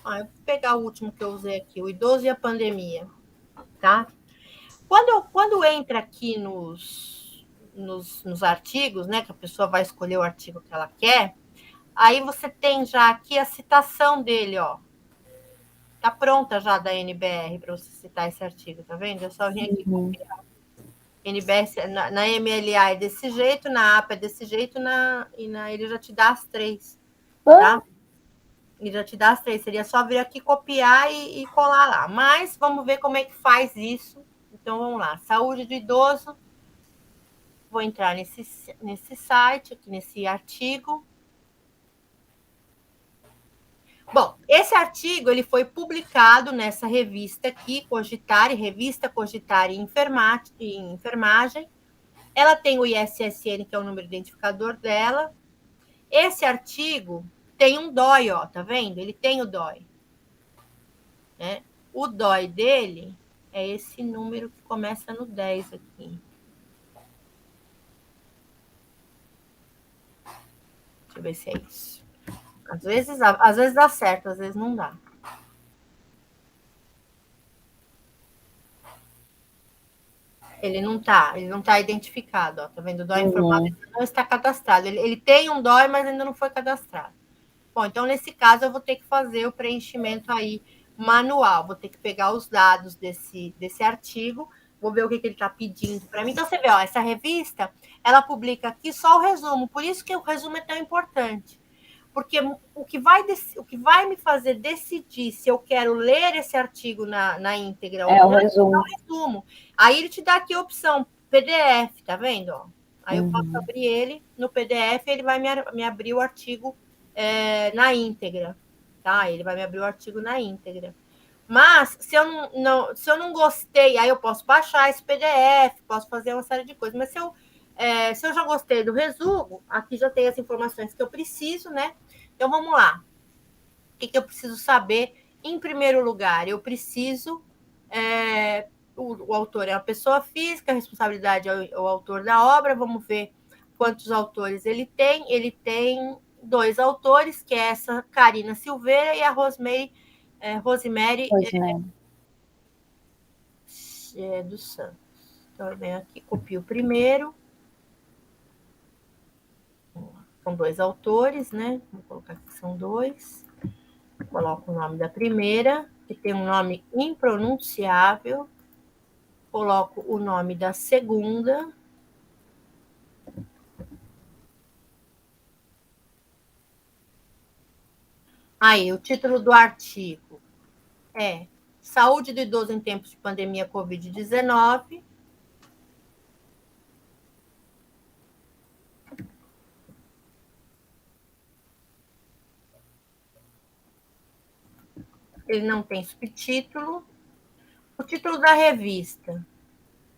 S1: eu vou pegar o último que eu usei aqui, o idoso e a pandemia, tá? Quando entra aqui nos artigos, né, que a pessoa vai escolher o artigo que ela quer, aí você tem já aqui a citação dele, ó. Tá pronta já da NBR para você citar esse artigo, tá vendo? É só vir aqui copiar. NBS, na MLA é desse jeito, na APA é desse jeito, ele já te dá as 3, tá? Ele já te dá as 3. Seria só vir aqui copiar e colar lá. Mas vamos ver como é que faz isso. Então, vamos lá. Saúde do idoso. Vou entrar nesse site, aqui nesse artigo. Bom, esse artigo ele foi publicado nessa revista aqui, Cogitare, Revista Cogitare em Enfermagem. Ela tem o ISSN, que é o número identificador dela. Esse artigo tem um DOI, ó, tá vendo? Ele tem o DOI. Né? O DOI dele é esse número que começa no 10 aqui. Deixa eu ver se é isso. Às vezes dá certo, às vezes não dá. Ele não tá identificado, ó, tá vendo? O DOI informado não está cadastrado. Ele tem um DOI, mas ainda não foi cadastrado. Bom, então nesse caso eu vou ter que fazer o preenchimento aí manual. Vou ter que pegar os dados desse artigo, vou ver o que ele está pedindo para mim. Então você vê, ó, essa revista, ela publica aqui só o resumo, por isso que o resumo é tão importante. Porque o que vai me fazer decidir se eu quero ler esse artigo na íntegra
S2: ou não, é o
S1: resumo. Aí ele te dá aqui a opção PDF, tá vendo? Ó? Aí eu posso abrir ele no PDF, ele vai me abrir o artigo na íntegra, tá? Ele vai me abrir o artigo na íntegra. Mas se eu não gostei, aí eu posso baixar esse PDF, posso fazer uma série de coisas. Mas se eu já gostei do resumo, aqui já tem as informações que eu preciso, né? Então, vamos lá. O que eu preciso saber? Em primeiro lugar, eu preciso... o autor é uma pessoa física, a responsabilidade é o autor da obra. Vamos ver quantos autores ele tem. Ele tem 2 autores, que é essa Karina Silveira e a Rosemary dos Santos. Então, eu venho aqui, copio o primeiro. São 2 autores, né? Vou colocar aqui que são 2. Coloco o nome da primeira, que tem um nome impronunciável. Coloco o nome da segunda. Aí, o título do artigo é Saúde do idoso em tempos de pandemia Covid-19. Ele não tem subtítulo. O título da revista.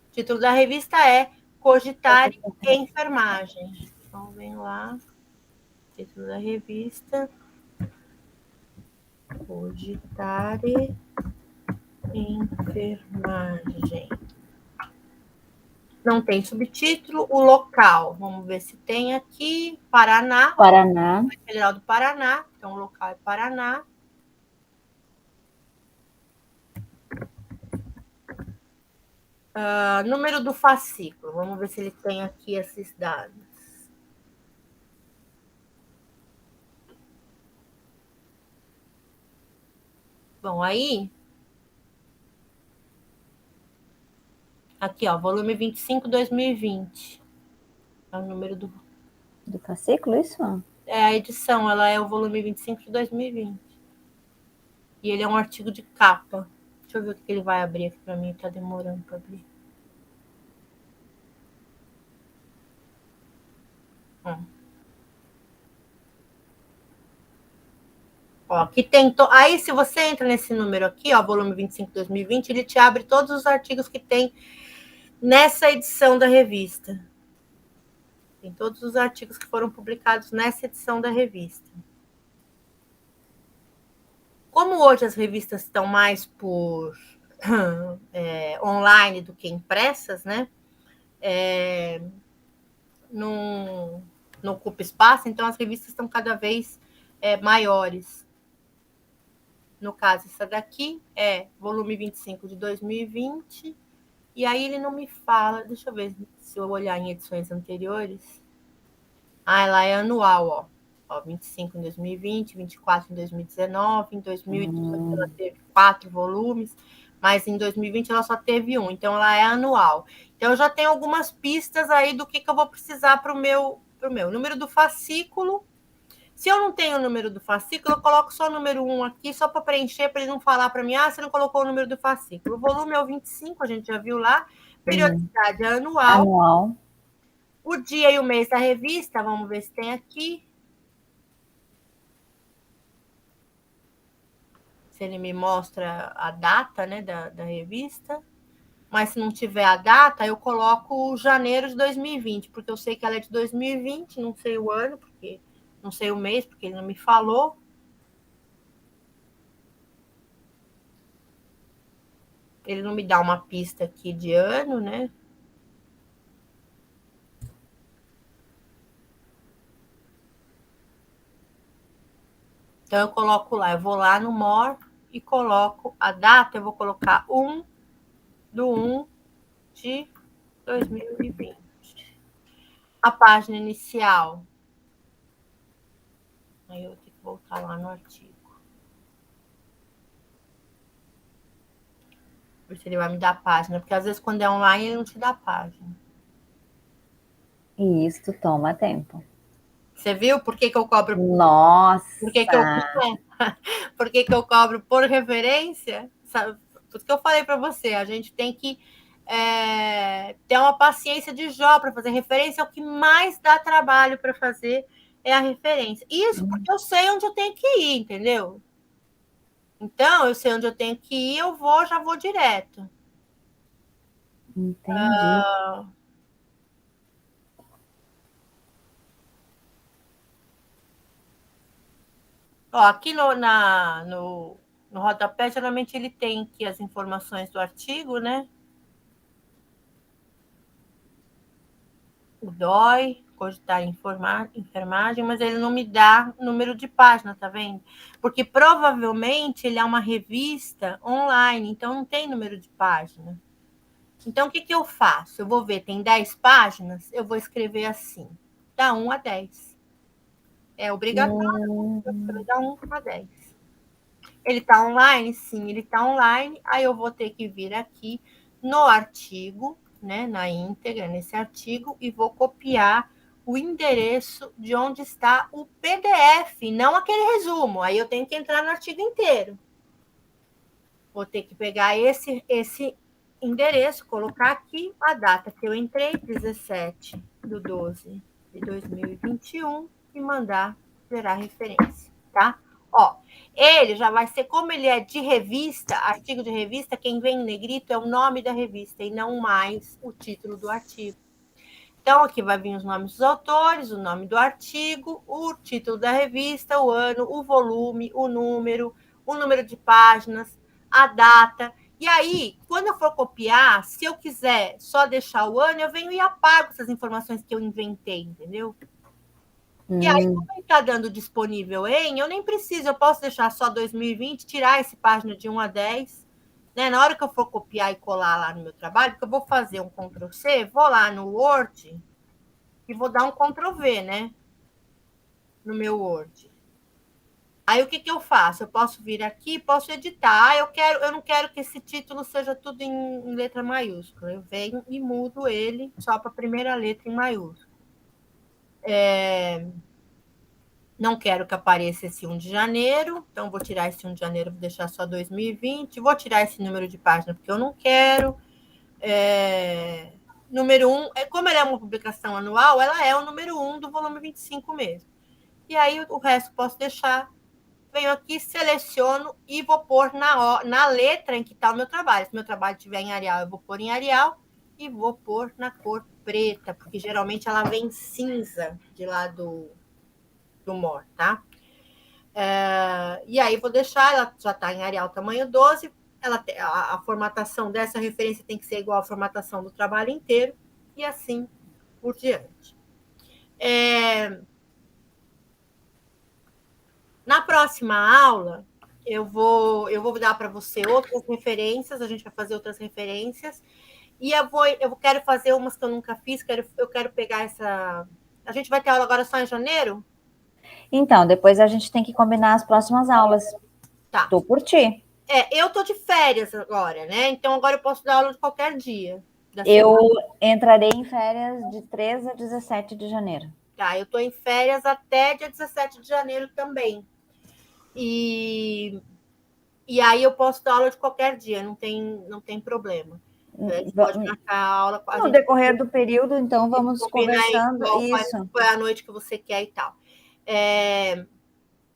S1: O título da revista é Cogitare em Enfermagem. Então, vem lá. Título da revista. Cogitare em Enfermagem. Não tem subtítulo. O local, vamos ver se tem aqui. Paraná. Federal do Paraná. Então, o local é Paraná. Número do fascículo. Vamos ver se ele tem aqui esses dados. Bom, aí... Aqui, ó, volume 25, 2020. É o número do
S2: fascículo, isso?
S1: A edição, ela é o volume 25 de 2020. E ele é um artigo de capa. Deixa eu ver o que ele vai abrir aqui para mim, tá demorando para abrir. Ó, aqui tem... Aí, se você entra nesse número aqui, ó, volume 25 de 2020, ele te abre todos os artigos que tem nessa edição da revista. Tem todos os artigos que foram publicados nessa edição da revista. Como hoje as revistas estão mais por online do que impressas, né? Não ocupa espaço, então as revistas estão cada vez maiores. No caso, essa daqui é volume 25 de 2020. E aí ele não me fala... Deixa eu ver se eu olhar em edições anteriores. Ela é anual, ó. 25 em 2020, 24 em 2019, em 2018 ela teve 4 volumes, mas em 2020 ela só teve 1, então ela é anual. Então, eu já tenho algumas pistas aí do que eu vou precisar para o meu número do fascículo. Se eu não tenho o número do fascículo, eu coloco só o número 1 aqui, só para preencher, para ele não falar para mim, você não colocou o número do fascículo. O volume é o 25, a gente já viu lá. Periodicidade é anual.
S2: Anual.
S1: O dia e o mês da revista, vamos ver se tem aqui. Se ele me mostra a data, né, da revista. Mas se não tiver a data, eu coloco janeiro de 2020, porque eu sei que ela é de 2020, não sei o ano, porque não sei o mês, porque ele não me falou. Ele não me dá uma pista aqui de ano, né? Então, eu coloco lá, eu vou lá no More e coloco a data, eu vou colocar 1/1 de 2020. A página inicial. Aí eu tenho que voltar lá no artigo. Ver se ele vai me dar a página, porque às vezes quando é online ele não te dá a página.
S2: E isso toma tempo.
S1: Você viu por que eu cobro?
S2: Nossa!
S1: Por que eu cobro por referência? Sabe? Por isso que eu falei para você, a gente tem que ter uma paciência de Jó para fazer referência. É o que mais dá trabalho para fazer é a referência. Isso porque eu sei onde eu tenho que ir, entendeu? Então, eu sei onde eu tenho que ir, já vou direto.
S2: Entendi.
S1: Aqui no rodapé, geralmente ele tem aqui as informações do artigo, né? O DOI, cogitar enfermagem, mas ele não me dá número de página, tá vendo? Porque provavelmente ele é uma revista online, então não tem número de página. Então, o que eu faço? Eu vou ver, tem 10 páginas, eu vou escrever assim, da 1 a 10. É obrigatório, vou escrever da 1 a 10. Ele está online? Sim, ele está online. Aí eu vou ter que vir aqui no artigo, né, na íntegra, nesse artigo, e vou copiar o endereço de onde está o PDF, não aquele resumo. Aí eu tenho que entrar no artigo inteiro. Vou ter que pegar esse endereço, colocar aqui a data que eu entrei, 17/12/2021, e mandar gerar referência, tá? Ele já vai ser, como ele é de revista, artigo de revista, quem vem em negrito é o nome da revista e não mais o título do artigo. Então, aqui vai vir os nomes dos autores, o nome do artigo, o título da revista, o ano, o volume, o número de páginas, a data. E aí, quando eu for copiar, se eu quiser só deixar o ano, eu venho e apago essas informações que eu inventei, entendeu? E aí, como ele está dando disponível eu nem preciso, eu posso deixar só 2020, tirar essa página de 1 a 10, né? Na hora que eu for copiar e colar lá no meu trabalho, porque eu vou fazer um Ctrl+C, vou lá no Word e vou dar um Ctrl+V, né? No meu Word. Aí, o que eu faço? Eu posso vir aqui, posso editar. Eu não quero que esse título seja tudo em letra maiúscula. Eu venho e mudo ele só para a primeira letra em maiúscula. Não quero que apareça esse 1 de janeiro, então vou tirar esse 1 de janeiro, vou deixar só 2020. Vou tirar esse número de página, porque eu não quero. Número 1, como ela é uma publicação anual, ela é o número 1 do volume 25 mesmo. E aí o resto posso deixar. Venho aqui, seleciono e vou pôr na letra em que está o meu trabalho. Se o meu trabalho estiver em Arial, eu vou pôr em Arial e vou pôr na cor preta, porque geralmente ela vem cinza de lá do More, tá? E aí vou deixar, ela já está em Arial tamanho 12, a formatação dessa referência tem que ser igual à formatação do trabalho inteiro, e assim por diante. Na próxima aula, eu vou dar para você outras referências, a gente vai fazer outras referências, e eu quero fazer umas que eu nunca fiz, eu quero pegar essa... A gente vai ter aula agora só em janeiro?
S2: Então, depois a gente tem que combinar as próximas aulas.
S1: Tá.
S2: Tô por ti.
S1: Eu tô de férias agora, né? Então agora eu posso dar aula de qualquer dia.
S2: Eu entrarei em férias de 3 a 17 de janeiro.
S1: Tá, eu estou em férias até dia 17 de janeiro também. E aí eu posso dar aula de qualquer dia, não tem problema. Você pode marcar a aula com a gente.
S2: No decorrer do período, então, vamos conversando. Isso.
S1: Qual é a noite que você quer e tal.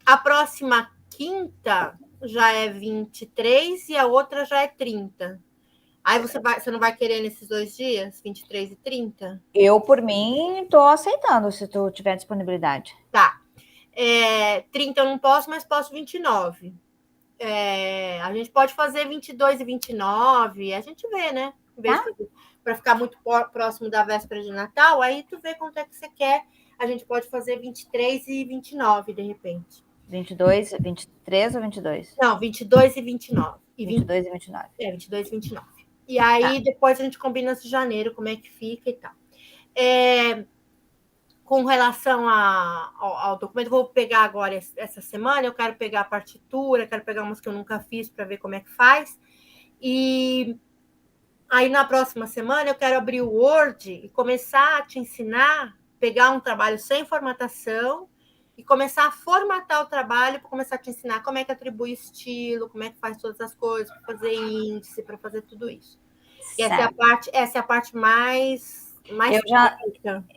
S1: A próxima quinta já é 23 e a outra já é 30. Aí você não vai querer nesses 2 dias, 23 e 30?
S2: Eu, por mim, estou aceitando, se tu tiver disponibilidade.
S1: Tá. 30 eu não posso, mas posso 29. A gente pode fazer 22 e 29, a gente vê, né? Para ficar muito próximo da véspera de Natal, aí tu vê quanto é que você quer. A gente pode fazer 23 e 29, de repente.
S2: 22, 23 ou 22?
S1: Não, 22 e 29.
S2: 22 e 29.
S1: 22 e 29. E aí, depois a gente combina de janeiro, como é que fica e tal. Com relação ao documento, vou pegar agora essa semana, eu quero pegar a partitura, quero pegar umas que eu nunca fiz para ver como é que faz. E aí, na próxima semana, eu quero abrir o Word e começar a te ensinar, pegar um trabalho sem formatação e começar a formatar o trabalho para começar a te ensinar como é que atribui estilo, como é que faz todas as coisas, para fazer índice, para fazer tudo isso. E essa é a parte mais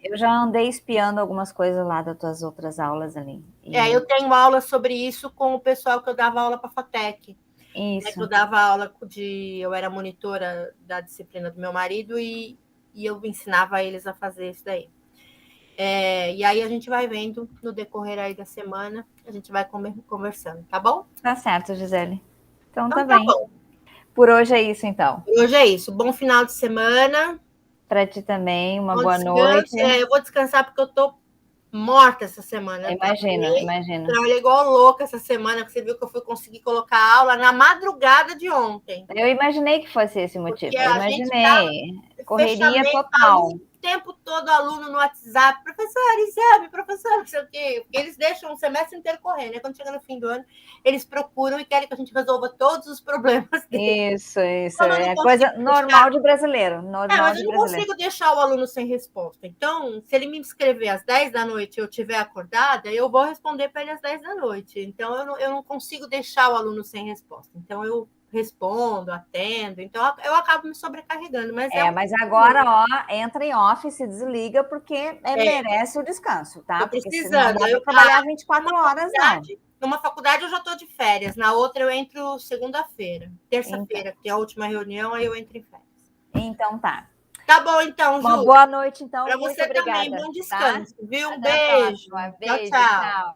S2: eu já andei espiando algumas coisas lá das tuas outras aulas ali.
S1: Eu tenho aula sobre isso com o pessoal que eu dava aula para a FATEC.
S2: Isso.
S1: Eu dava aula eu era monitora da disciplina do meu marido e eu ensinava eles a fazer isso daí. E aí a gente vai vendo no decorrer aí da semana, a gente vai conversando, tá bom?
S2: Tá certo, Gisele. Então tá bem. Bom. Por hoje é isso, então.
S1: Por hoje é isso. Bom final de semana.
S2: Para ti também, uma boa noite.
S1: Eu vou descansar porque eu tô morta essa semana.
S2: Imagina.
S1: Trabalhei igual louca essa semana, você viu que eu fui conseguir colocar aula na madrugada de ontem.
S2: Eu imaginei que fosse esse motivo. Eu imaginei. Correria total.
S1: O tempo todo aluno no WhatsApp, professor, exame, professor, não sei o quê. Eles deixam o semestre inteiro correndo, né? Quando chega no fim do ano, eles procuram e querem que a gente resolva todos os problemas deles.
S2: Isso. É coisa normal de brasileiro.
S1: Mas eu não consigo deixar o aluno sem resposta. Então, se ele me escrever às 10 da noite e eu estiver acordada, eu vou responder para ele às 10 da noite. Então, eu não consigo deixar o aluno sem resposta. Então, eu respondo, atendo, então eu acabo me sobrecarregando. Mas
S2: agora, entra em off, se desliga, porque merece o descanso, tá?
S1: Tô precisando.
S2: Porque eu trabalhar 24 horas, não.
S1: Numa faculdade eu já estou de férias, na outra eu entro segunda-feira, terça-feira, que é a última reunião, aí eu entro em férias.
S2: Então tá.
S1: Tá bom, então, Ju.
S2: Uma boa noite, então.
S1: Para você
S2: obrigada,
S1: também, bom descanso, viu? Um
S2: beijo.
S1: Tchau.